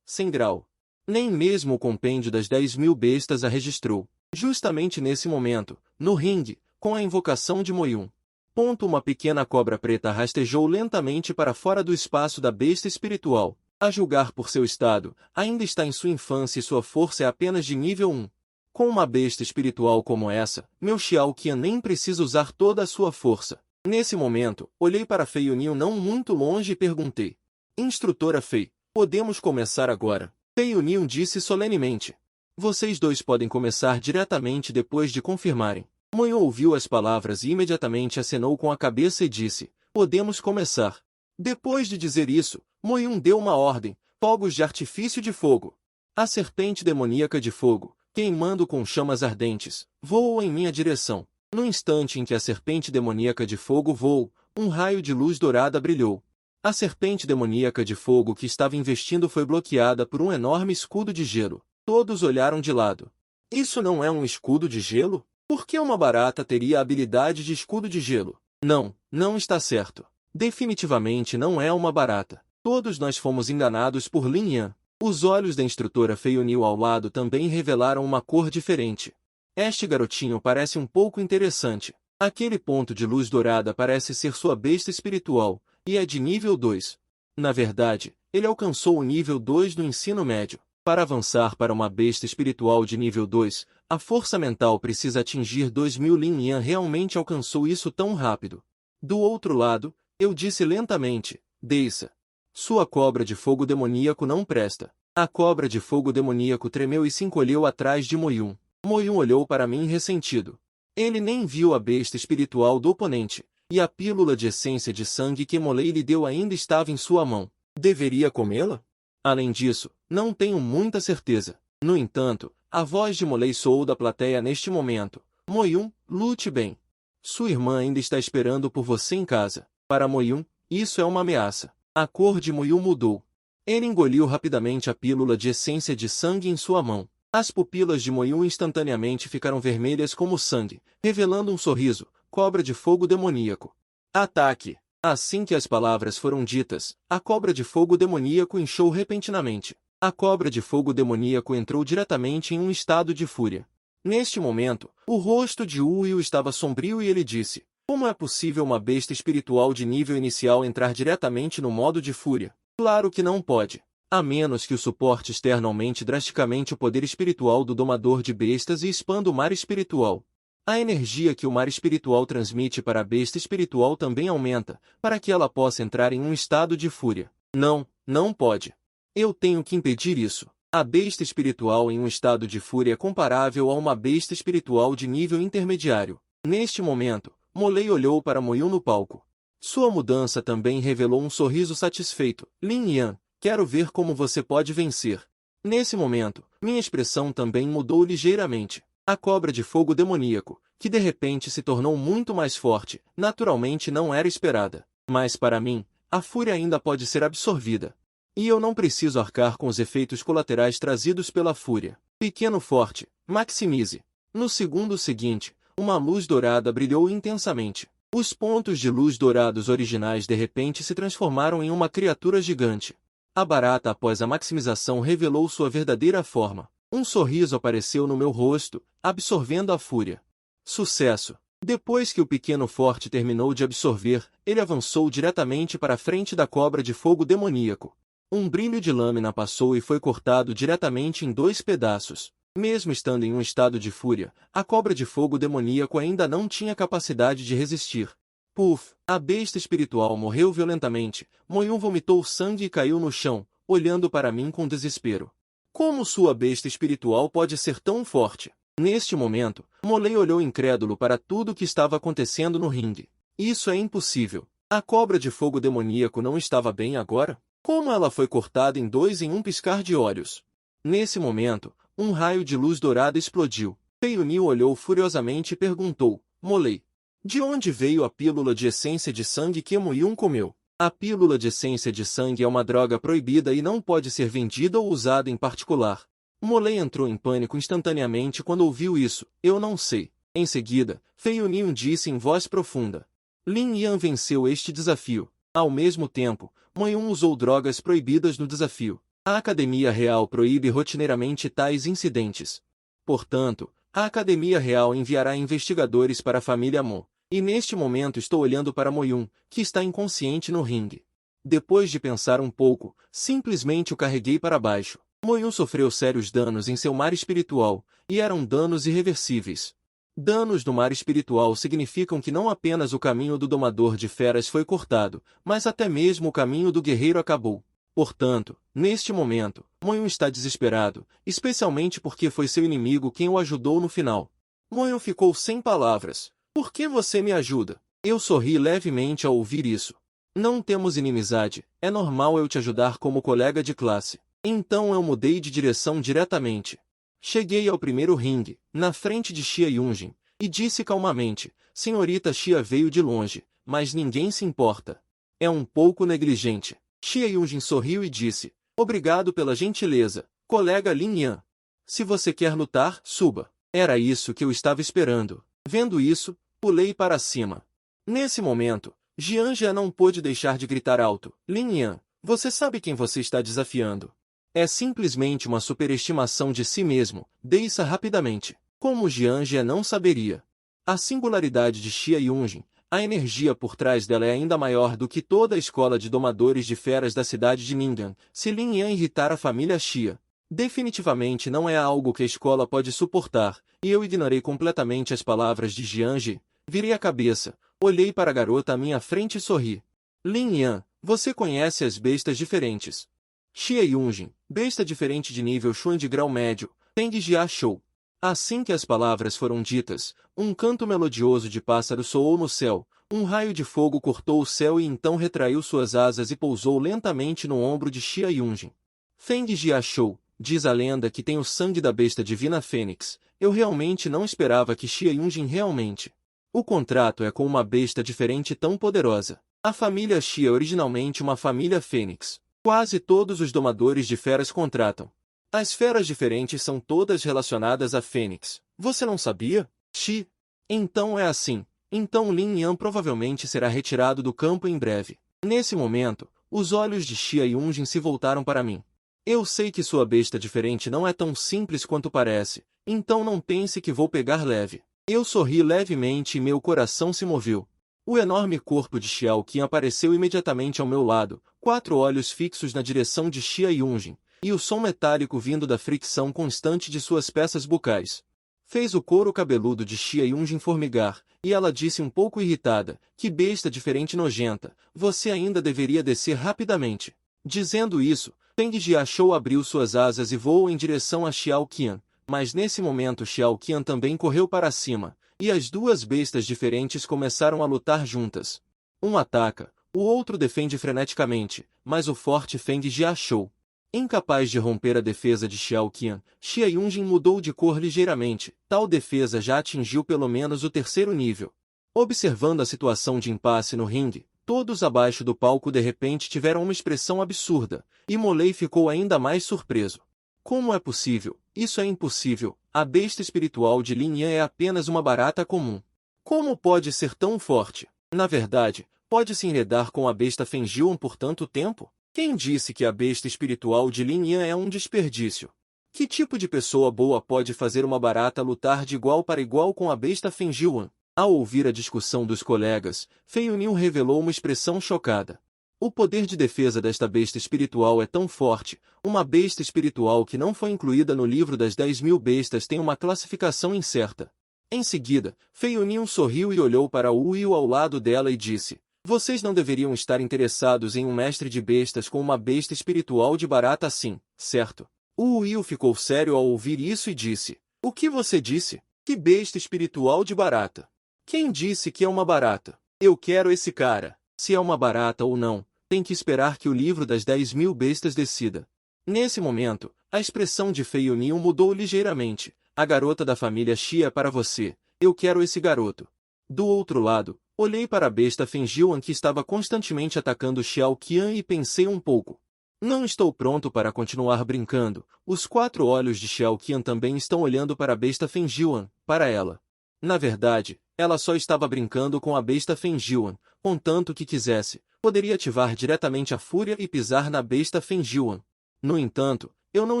Sem grau. Nem mesmo o compêndio das 10.000 bestas a registrou. Justamente nesse momento, no ringue, com a invocação de Moyun. Uma pequena cobra preta rastejou lentamente para fora do espaço da besta espiritual. A julgar por seu estado, ainda está em sua infância e sua força é apenas de nível 1. Com uma besta espiritual como essa, meu Xiao Qian nem precisa usar toda a sua força. Nesse momento, olhei para Fei Yunil não muito longe e perguntei. Instrutora Fei, podemos começar agora? Fei Yunil disse solenemente. Vocês dois podem começar diretamente depois de confirmarem. Moyun ouviu as palavras e imediatamente acenou com a cabeça e disse, podemos começar. Depois de dizer isso, Moyun deu uma ordem, fogos de artifício de fogo. A serpente demoníaca de fogo, queimando com chamas ardentes, voou em minha direção. No instante em que a serpente demoníaca de fogo voou, um raio de luz dourada brilhou. A serpente demoníaca de fogo que estava investindo foi bloqueada por um enorme escudo de gelo. Todos olharam de lado. Isso não é um escudo de gelo? Por que uma barata teria a habilidade de escudo de gelo? Não está certo. Definitivamente não é uma barata. Todos nós fomos enganados por Lin Yan. Os olhos da instrutora Fei Yunil ao lado também revelaram uma cor diferente. Este garotinho parece um pouco interessante. Aquele ponto de luz dourada parece ser sua besta espiritual, e é de nível 2. Na verdade, ele alcançou o nível 2 no ensino médio. Para avançar para uma besta espiritual de nível 2, a força mental precisa atingir 2000. Lin Yan realmente alcançou isso tão rápido. Do outro lado, eu disse lentamente, Deissa. Sua cobra de fogo demoníaco não presta. A cobra de fogo demoníaco tremeu e se encolheu atrás de Mo Yun. Mo Yun olhou para mim ressentido. Ele nem viu a besta espiritual do oponente, e a pílula de essência de sangue que Molei lhe deu ainda estava em sua mão. Deveria comê-la? Além disso, não tenho muita certeza. No entanto, a voz de Molei soou da plateia neste momento. Mo Yun, lute bem. Sua irmã ainda está esperando por você em casa. Para Mo Yun, isso é uma ameaça. A cor de Mo Yun mudou. Ele engoliu rapidamente a pílula de essência de sangue em sua mão. As pupilas de Mo Yun instantaneamente ficaram vermelhas como sangue, revelando um sorriso, cobra de fogo demoníaco. Ataque! Assim que as palavras foram ditas, a cobra de fogo demoníaco inchou repentinamente. A cobra de fogo demoníaco entrou diretamente em um estado de fúria. Neste momento, o rosto de Wu Yu estava sombrio e ele disse, como é possível uma besta espiritual de nível inicial entrar diretamente no modo de fúria? Claro que não pode. A menos que o suporte externo aumente drasticamente o poder espiritual do domador de bestas e expanda o mar espiritual. A energia que o mar espiritual transmite para a besta espiritual também aumenta, para que ela possa entrar em um estado de fúria. Não, não pode. Eu tenho que impedir isso. A besta espiritual em um estado de fúria é comparável a uma besta espiritual de nível intermediário. Neste momento, Molei olhou para Mo Yun no palco. Sua mudança também revelou um sorriso satisfeito. Lin Yan, quero ver como você pode vencer. Nesse momento, minha expressão também mudou ligeiramente. A cobra de fogo demoníaco, que de repente se tornou muito mais forte, naturalmente não era esperada. Mas para mim, a fúria ainda pode ser absorvida. E eu não preciso arcar com os efeitos colaterais trazidos pela fúria. Pequeno forte, maximize. No segundo seguinte, uma luz dourada brilhou intensamente. Os pontos de luz dourados originais de repente se transformaram em uma criatura gigante. A barata após a maximização revelou sua verdadeira forma. Um sorriso apareceu no meu rosto, absorvendo a fúria. Sucesso! Depois que o pequeno forte terminou de absorver, ele avançou diretamente para a frente da cobra de fogo demoníaco. Um brilho de lâmina passou e foi cortado diretamente em 2 pedaços. Mesmo estando em um estado de fúria, a cobra de fogo demoníaco ainda não tinha capacidade de resistir. Puf! A besta espiritual morreu violentamente. Mo Yun vomitou sangue e caiu no chão, olhando para mim com desespero. Como sua besta espiritual pode ser tão forte? Neste momento, Molei olhou incrédulo para tudo o que estava acontecendo no ringue. Isso é impossível. A cobra de fogo demoníaco não estava bem agora? Como ela foi cortada em 2 em um piscar de olhos? Nesse momento, um raio de luz dourada explodiu. Fei Yunil olhou furiosamente e perguntou, Molei, de onde veio a pílula de essência de sangue que Mo Yun comeu? A pílula de essência de sangue é uma droga proibida e não pode ser vendida ou usada em particular. Molei entrou em pânico instantaneamente quando ouviu isso. Eu não sei. Em seguida, Fei Yunil disse em voz profunda. Lin Yan venceu este desafio. Ao mesmo tempo, Mo Yun usou drogas proibidas no desafio. A Academia Real proíbe rotineiramente tais incidentes. Portanto, a Academia Real enviará investigadores para a família Mo. E neste momento estou olhando para Mo Yun, que está inconsciente no ringue. Depois de pensar um pouco, simplesmente o carreguei para baixo. Mo Yun sofreu sérios danos em seu mar espiritual, e eram danos irreversíveis. Danos no mar espiritual significam que não apenas o caminho do domador de feras foi cortado, mas até mesmo o caminho do guerreiro acabou. Portanto, neste momento, Mo Yun está desesperado, especialmente porque foi seu inimigo quem o ajudou no final. Mo Yun ficou sem palavras. Por que você me ajuda? Eu sorri levemente ao ouvir isso. Não temos inimizade, é normal eu te ajudar como colega de classe. Então eu mudei de direção diretamente. Cheguei ao primeiro ringue, na frente de Xia Yunjin, e disse calmamente, Senhorita Xia veio de longe, mas ninguém se importa. É um pouco negligente. Xia Yunjin sorriu e disse, obrigado pela gentileza, colega Lin Yan. Se você quer lutar, suba. Era isso que eu estava esperando. Vendo isso, pulei para cima. Nesse momento, Jian já não pôde deixar de gritar alto, Lin Yan, Você sabe quem você está desafiando. É simplesmente uma superestimação de si mesmo, deixa rapidamente. Como Jian Jie não saberia. A singularidade de Xia Yunjin, a energia por trás dela é ainda maior do que toda a escola de domadores de feras da cidade de Ning'an. Se Lin Yan irritar a família Xia, definitivamente não é algo que a escola pode suportar, e eu ignorei completamente as palavras de Jian Jie. Virei a cabeça, olhei para a garota à minha frente e sorri. Lin Yan, você conhece as bestas diferentes. Xia Yunjin, besta diferente de nível Xuan de grau médio, Feng Jia Shou. Assim que as palavras foram ditas, um canto melodioso de pássaro soou no céu, um raio de fogo cortou o céu e então retraiu suas asas e pousou lentamente no ombro de Xia Yunjin. Feng Jia Shou, diz a lenda que tem o sangue da besta divina Fênix. Eu realmente não esperava que Xia Yunjin realmente. O contrato é com uma besta diferente tão poderosa. A família Xia é originalmente uma família Fênix. Quase todos os domadores de feras contratam. As feras diferentes são todas relacionadas a Fênix. Você não sabia? Xi. Então é assim. Então Lin Yan provavelmente será retirado do campo em breve. Nesse momento, os olhos de Xia Yunjin se voltaram para mim. Eu sei que sua besta diferente não é tão simples quanto parece, então não pense que vou pegar leve. Eu sorri levemente e meu coração se moveu. O enorme corpo de Xiao Qian apareceu imediatamente ao meu lado, 4 olhos fixos na direção de Xia Yunjin, e o som metálico vindo da fricção constante de suas peças bucais. Fez o couro cabeludo de Xia Yunjin formigar, e ela disse um pouco irritada, que besta diferente nojenta, você ainda deveria descer rapidamente. Dizendo isso, Feng Jiashou abriu suas asas e voou em direção a Xiao Qian, mas nesse momento Xiao Qian também correu para cima, e as duas bestas diferentes começaram a lutar juntas. Um ataca, o outro defende freneticamente, mas o forte Feng Jiashou, incapaz de romper a defesa de Xiao Qian, Xia Yunjin mudou de cor ligeiramente, tal defesa já atingiu pelo menos o 3º nível. Observando a situação de impasse no ringue, todos abaixo do palco de repente tiveram uma expressão absurda, e Molei ficou ainda mais surpreso. Como é possível? Isso é impossível, a besta espiritual de Lin Yan é apenas uma barata comum. Como pode ser tão forte? Na verdade, pode se enredar com a besta Feng Jiuan por tanto tempo? Quem disse que a besta espiritual de Lin Yan é um desperdício? Que tipo de pessoa boa pode fazer uma barata lutar de igual para igual com a besta Feng Jiuan? Ao ouvir a discussão dos colegas, Fei Yunin revelou uma expressão chocada. O poder de defesa desta besta espiritual é tão forte, uma besta espiritual que não foi incluída no livro das 10.000 bestas tem uma classificação incerta. Em seguida, Fei Yunin sorriu e olhou para Wu Yu ao lado dela e disse: vocês não deveriam estar interessados em um mestre de bestas com uma besta espiritual de barata assim, certo? Wu Yu ficou sério ao ouvir isso e disse: o que você disse? Que besta espiritual de barata? Quem disse que é uma barata? Eu quero esse cara. Se é uma barata ou não, tem que esperar que o livro das 10.000 bestas decida. Nesse momento, a expressão de Fei Yunin mudou ligeiramente. A garota da família Xia é para você. Eu quero esse garoto. Do outro lado, olhei para a besta Feng Jiuan que estava constantemente atacando Xiao Qian e pensei um pouco. Não estou pronto para continuar brincando. Os 4 olhos de Xiao Qian também estão olhando para a besta Feng Jiuan, para ela. Na verdade, ela só estava brincando com a besta Feng Jiuan, contanto que quisesse, poderia ativar diretamente a fúria e pisar na besta Feng Jiuan. No entanto, eu não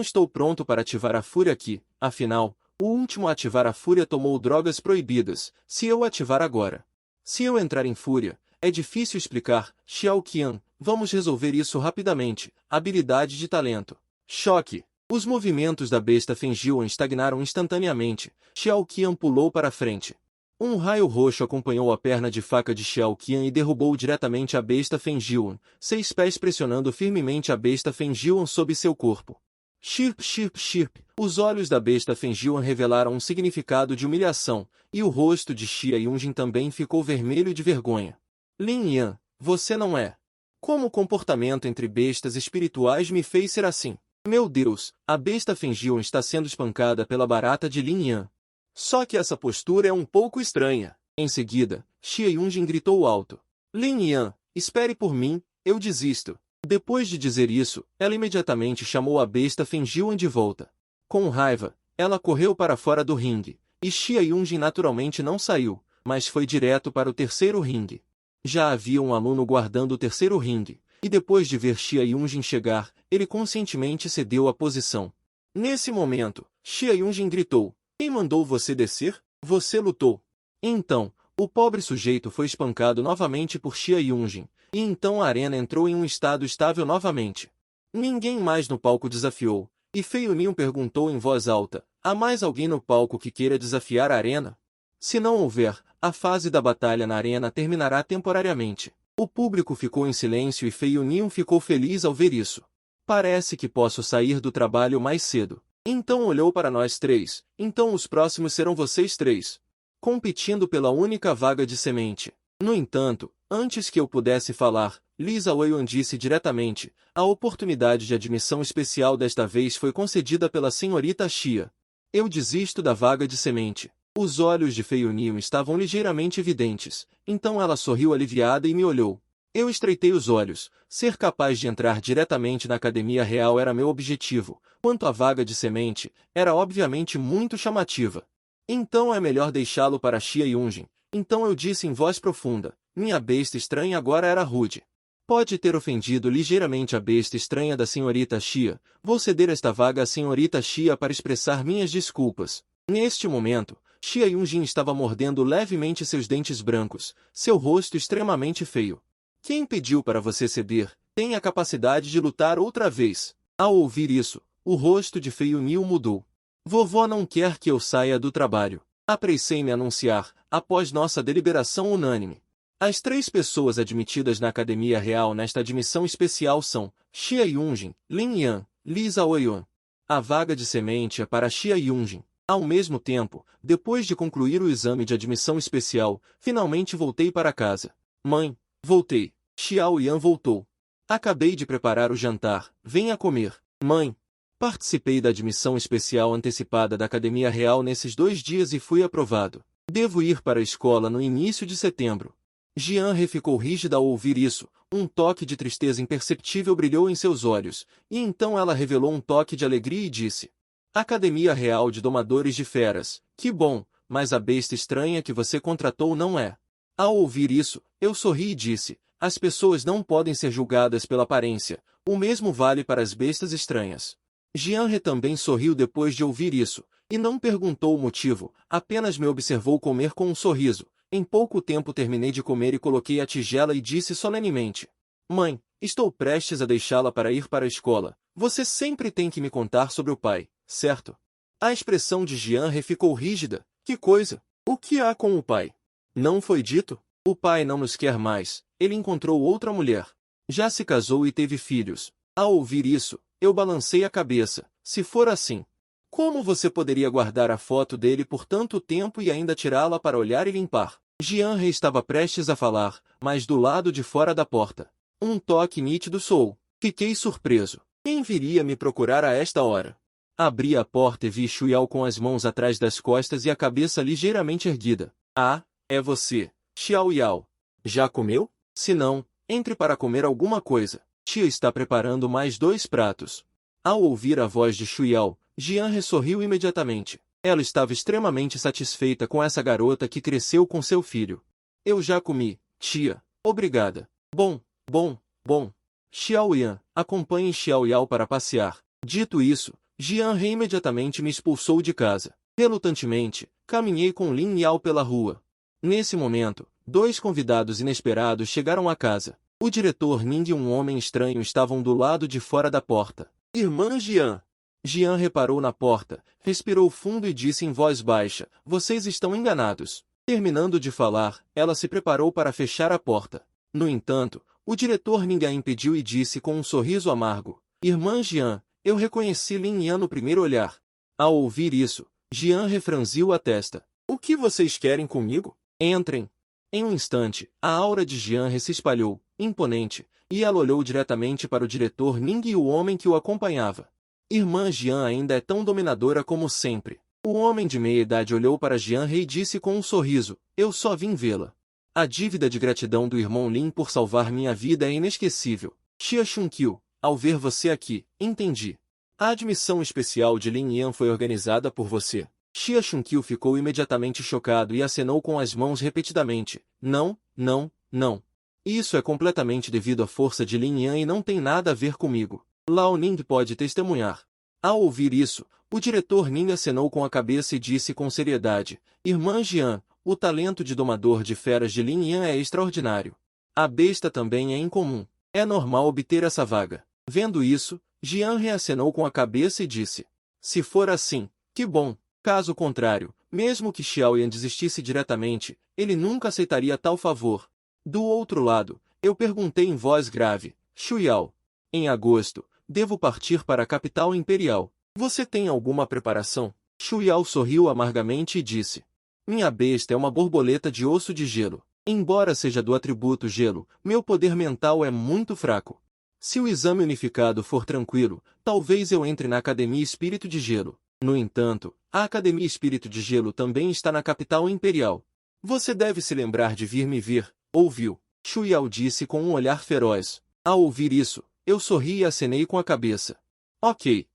estou pronto para ativar a fúria aqui, afinal, o último a ativar a fúria tomou drogas proibidas, se eu ativar agora. Se eu entrar em fúria, é difícil explicar, Xiao Qian, vamos resolver isso rapidamente, habilidade de talento. Choque. Os movimentos da besta Feng Jiuan estagnaram instantaneamente, Xiao Qian pulou para frente. Um raio roxo acompanhou a perna de faca de Xiao Qian e derrubou diretamente a besta Feng Jiuan, 6 pés pressionando firmemente a besta Feng Jiuan sob seu corpo. Chirp, chirp, chirp. Os olhos da besta Feng Jiuan revelaram um significado de humilhação, e o rosto de Xia Yunjin também ficou vermelho de vergonha. Lin Yan, você não é. Como o comportamento entre bestas espirituais me fez ser assim? Meu Deus, a besta Feng Jiuan está sendo espancada pela barata de Lin Yan. Só que essa postura é um pouco estranha. Em seguida, Xia Yunjin gritou alto. Lin Yan, espere por mim, eu desisto. Depois de dizer isso, ela imediatamente chamou a besta Feng Jiuan de volta. Com raiva, ela correu para fora do ringue, e Xia Yunjin naturalmente não saiu, mas foi direto para o 3º ringue. Já havia um aluno guardando o 3º ringue, e depois de ver Xia Yunjin chegar, ele conscientemente cedeu a posição. Nesse momento, Xia Yunjin gritou: "Quem mandou você descer? Você lutou." Então, o pobre sujeito foi espancado novamente por Xia Yunjin, e então a arena entrou em um estado estável novamente. Ninguém mais no palco desafiou, e Fei Union perguntou em voz alta: "Há mais alguém no palco que queira desafiar a arena?" Se não houver, a fase da batalha na arena terminará temporariamente. O público ficou em silêncio e Fei Union ficou feliz ao ver isso. "Parece que posso sair do trabalho mais cedo." Então olhou para nós três: "Então os próximos serão vocês três, competindo pela única vaga de semente." No entanto, antes que eu pudesse falar, Lisa Weiyuan disse diretamente: "A oportunidade de admissão especial desta vez foi concedida pela senhorita Xia. Eu desisto da vaga de semente." Os olhos de Fei Union estavam ligeiramente evidentes, então ela sorriu aliviada e me olhou. Eu estreitei os olhos. Ser capaz de entrar diretamente na Academia Real era meu objetivo. Quanto à vaga de semente, era obviamente muito chamativa. "Então é melhor deixá-lo para Xia Yunjin." Então eu disse em voz profunda. Minha besta estranha agora era rude. "Pode ter ofendido ligeiramente a besta estranha da senhorita Xia. Vou ceder esta vaga à senhorita Xia para expressar minhas desculpas." Neste momento, Xia Yunjin estava mordendo levemente seus dentes brancos, seu rosto extremamente feio. "Quem pediu para você ceder? Tem a capacidade de lutar outra vez." Ao ouvir isso, o rosto de Fei Union mudou. "Vovó não quer que eu saia do trabalho." Apressei-me a anunciar, após nossa deliberação unânime. As 3 pessoas admitidas na Academia Real nesta admissão especial são Xia Yunjin, Lin Yan, Lisa Weiyuan. A vaga de semente é para Xia Yunjin. Ao mesmo tempo, depois de concluir o exame de admissão especial, finalmente voltei para casa. "Mãe, voltei." Xiao Yan voltou. "Acabei de preparar o jantar, venha comer." "Mãe." Participei da admissão especial antecipada da Academia Real nesses 2 dias e fui aprovado. Devo ir para a escola no início de setembro. Jianhe ficou rígida ao ouvir isso, um toque de tristeza imperceptível brilhou em seus olhos, e então ela revelou um toque de alegria e disse: "Academia Real de Domadores de Feras, que bom, mas a besta estranha que você contratou não é." Ao ouvir isso, eu sorri e disse: "As pessoas não podem ser julgadas pela aparência, o mesmo vale para as bestas estranhas." Jianhe também sorriu depois de ouvir isso, e não perguntou o motivo, apenas me observou comer com um sorriso. Em pouco tempo terminei de comer e coloquei a tigela e disse solenemente: "Mãe, estou prestes a deixá-la para ir para a escola. Você sempre tem que me contar sobre o pai, certo?" A expressão de Jianhe ficou rígida. "Que coisa? O que há com o pai?" "Não foi dito? O pai não nos quer mais, ele encontrou outra mulher. Já se casou e teve filhos." Ao ouvir isso, eu balancei a cabeça. "Se for assim, como você poderia guardar a foto dele por tanto tempo e ainda tirá-la para olhar e limpar?" Jianhe estava prestes a falar, mas do lado de fora da porta, um toque nítido soou. Fiquei surpreso. Quem viria me procurar a esta hora? Abri a porta e vi Xiao com as mãos atrás das costas e a cabeça ligeiramente erguida. "Ah, é você, Xiao Yao. Já comeu? Se não, entre para comer alguma coisa. Tia está preparando mais 2 pratos." Ao ouvir a voz de Xiao, Jianhe sorriu imediatamente. Ela estava extremamente satisfeita com essa garota que cresceu com seu filho. "Eu já comi, tia. Obrigada." Bom, bom, bom. Xiao Yan, acompanhe Xiao Yao para passear." Dito isso, Jianhe imediatamente me expulsou de casa. Relutantemente, caminhei com Lin Yao pela rua. Nesse momento, 2 convidados inesperados chegaram à casa. O diretor Ning e um homem estranho estavam do lado de fora da porta. "Irmã Jian." Jian reparou na porta, respirou fundo e disse em voz baixa: "Vocês estão enganados." Terminando de falar, ela se preparou para fechar a porta. No entanto, o diretor Ning a impediu e disse com um sorriso amargo: "Irmã Jian, eu reconheci Lin Yan no primeiro olhar." Ao ouvir isso, Jian refranziu a testa. "O que vocês querem comigo? Entrem." Em um instante, a aura de Jian se espalhou, imponente, e ela olhou diretamente para o diretor Ning e o homem que o acompanhava. Irmã Jian ainda é tão dominadora como sempre. O homem de meia-idade olhou para Jian e disse com um sorriso: "Eu só vim vê-la. A dívida de gratidão do irmão Lin por salvar minha vida é inesquecível. Xia Xunkyu, ao ver você aqui, entendi. A admissão especial de Lin Yan foi organizada por você." Xia Xunkyu ficou imediatamente chocado e acenou com as mãos repetidamente: "Não, não, não. Isso é completamente devido à força de Lin Yan e não tem nada a ver comigo. Lao Ning pode testemunhar. Ao ouvir isso, o diretor Ning acenou com a cabeça e disse com seriedade: Irmã Jian, o talento de domador de feras de Lin Yan é extraordinário. A besta também é incomum. É normal obter essa vaga. Vendo isso, Jian reacenou com a cabeça e disse: Se for assim, que bom. Caso contrário, mesmo que Xiaoyan desistisse diretamente, ele nunca aceitaria tal favor. Do outro lado, eu perguntei em voz grave: Shuyao, em agosto, devo partir para a capital imperial. Você tem alguma preparação? Shuyao sorriu amargamente e disse: Minha besta é uma borboleta de osso de gelo. Embora seja do atributo gelo, meu poder mental é muito fraco. Se o exame unificado for tranquilo, talvez eu entre na Academia Espírito de Gelo. No entanto, a Academia Espírito de Gelo também está na capital imperial. Você deve se lembrar de vir me ver, ouviu? Shuyao disse com um olhar feroz. Ao ouvir isso, eu sorri e acenei com a cabeça. Ok,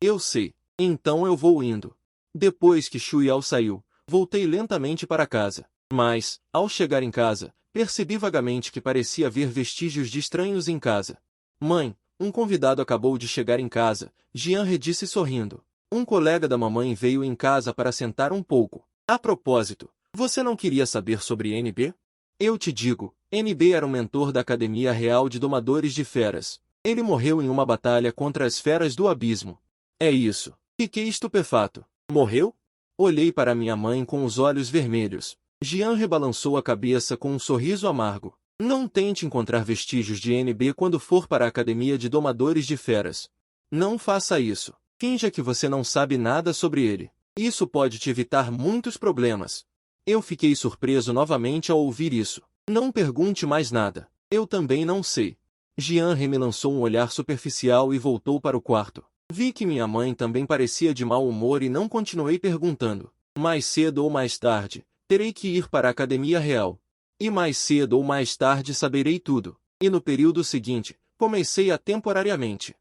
eu sei. Então eu vou indo. Depois que Shuyao saiu, voltei lentamente para casa. Mas, ao chegar em casa, percebi vagamente que parecia haver vestígios de estranhos em casa. Mãe, um convidado acabou de chegar em casa, Jian disse sorrindo. Um colega da mamãe veio em casa para sentar um pouco. A propósito, você não queria saber sobre NB? Eu te digo, NB era um mentor da Academia Real de Domadores de Feras. Ele morreu em uma batalha contra as feras do abismo. É isso. Fiquei estupefato. Morreu? Olhei para minha mãe com os olhos vermelhos. Jian rebalançou a cabeça com um sorriso amargo. Não tente encontrar vestígios de NB quando for para a Academia de Domadores de Feras. Não faça isso. Finja que você não sabe nada sobre ele. Isso pode te evitar muitos problemas. Eu fiquei surpreso novamente ao ouvir isso. Não pergunte mais nada. Eu também não sei. Jian me lançou um olhar superficial e voltou para o quarto. Vi que minha mãe também parecia de mau humor e não continuei perguntando. Mais cedo ou mais tarde, terei que ir para a Academia Real. E mais cedo ou mais tarde saberei tudo. E no período seguinte, comecei a temporariamente.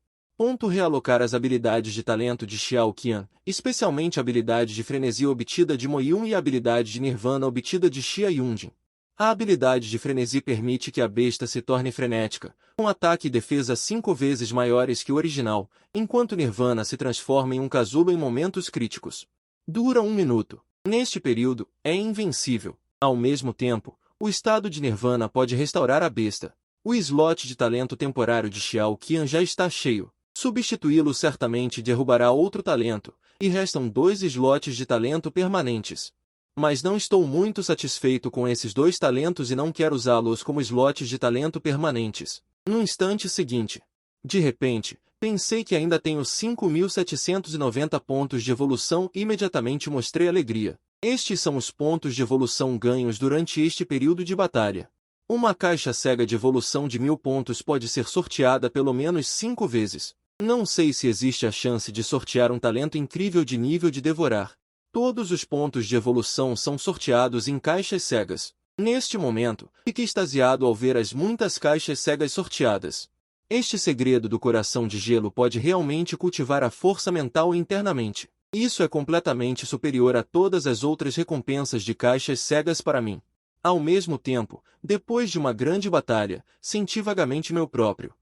Realocar as habilidades de talento de Xiao Qian, especialmente a habilidade de frenesi obtida de Mo Yun e a habilidade de Nirvana obtida de Xia Yunjin. A habilidade de frenesi permite que a besta se torne frenética, com ataque e defesa 5 vezes maiores que o original, enquanto Nirvana se transforma em um casulo em momentos críticos. Dura 1 minuto. Neste período, é invencível. Ao mesmo tempo, o estado de Nirvana pode restaurar a besta. O slot de talento temporário de Xiao Qian já está cheio. Substituí-lo certamente derrubará outro talento, e restam 2 slots de talento permanentes. Mas não estou muito satisfeito com esses 2 talentos e não quero usá-los como slots de talento permanentes. No instante seguinte, de repente, pensei que ainda tenho 5.790 pontos de evolução e imediatamente mostrei alegria. Estes são os pontos de evolução ganhos durante este período de batalha. Uma caixa cega de evolução de 1000 pontos pode ser sorteada pelo menos 5 vezes. Não sei se existe a chance de sortear um talento incrível de nível de devorar. Todos os pontos de evolução são sorteados em caixas cegas. Neste momento, fiquei extasiado ao ver as muitas caixas cegas sorteadas. Este segredo do coração de gelo pode realmente cultivar a força mental internamente. Isso é completamente superior a todas as outras recompensas de caixas cegas para mim. Ao mesmo tempo, depois de uma grande batalha, senti vagamente meu próprio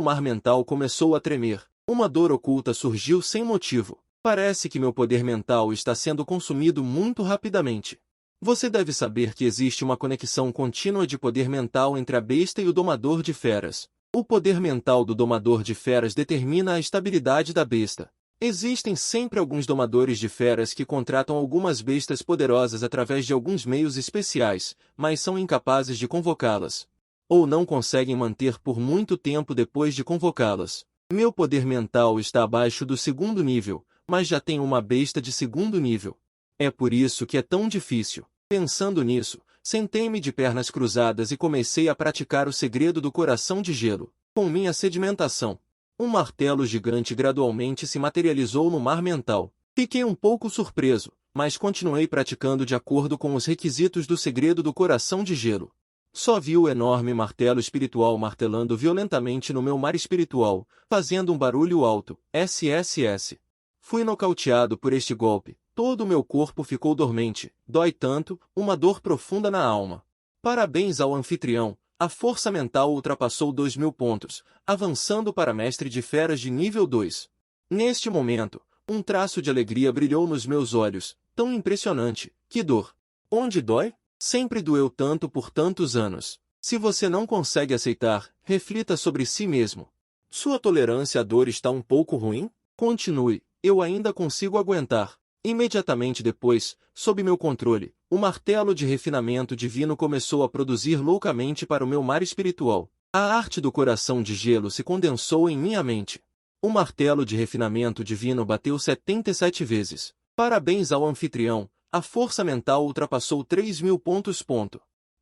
mar mental começou a tremer. Uma dor oculta surgiu sem motivo. Parece que meu poder mental está sendo consumido muito rapidamente. Você deve saber que existe uma conexão contínua de poder mental entre a besta e o domador de feras. O poder mental do domador de feras determina a estabilidade da besta. Existem sempre alguns domadores de feras que contratam algumas bestas poderosas através de alguns meios especiais, mas são incapazes de convocá-las. Ou não conseguem manter por muito tempo depois de convocá-las. Meu poder mental está abaixo do 2º nível, mas já tenho uma besta de 2º nível. É por isso que é tão difícil. Pensando nisso, sentei-me de pernas cruzadas e comecei a praticar o segredo do coração de gelo. Com minha sedimentação, um martelo gigante gradualmente se materializou no mar mental. Fiquei um pouco surpreso, mas continuei praticando de acordo com os requisitos do segredo do coração de gelo. Só vi o enorme martelo espiritual martelando violentamente no meu mar espiritual, fazendo um barulho alto, SSS. Fui nocauteado por este golpe. Todo o meu corpo ficou dormente, dói tanto, uma dor profunda na alma. Parabéns ao anfitrião, a força mental ultrapassou 2.000 pontos, avançando para mestre de feras de nível 2. Neste momento, um traço de alegria brilhou nos meus olhos, tão impressionante, que dor. Onde dói? Sempre doeu tanto por tantos anos. Se você não consegue aceitar, reflita sobre si mesmo. Sua tolerância à dor está um pouco ruim? Continue, eu ainda consigo aguentar. Imediatamente depois, sob meu controle, o martelo de refinamento divino começou a produzir loucamente para o meu mar espiritual. A arte do coração de gelo se condensou em minha mente. O martelo de refinamento divino bateu 77 vezes. Parabéns ao anfitrião, a força mental ultrapassou 3.000 pontos.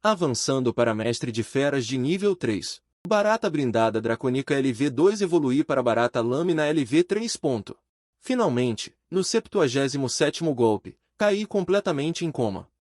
Avançando para mestre de feras de nível 3. Barata brindada dracônica LV2 evolui para barata lâmina LV3. Finalmente, no 77º golpe, caí completamente em coma.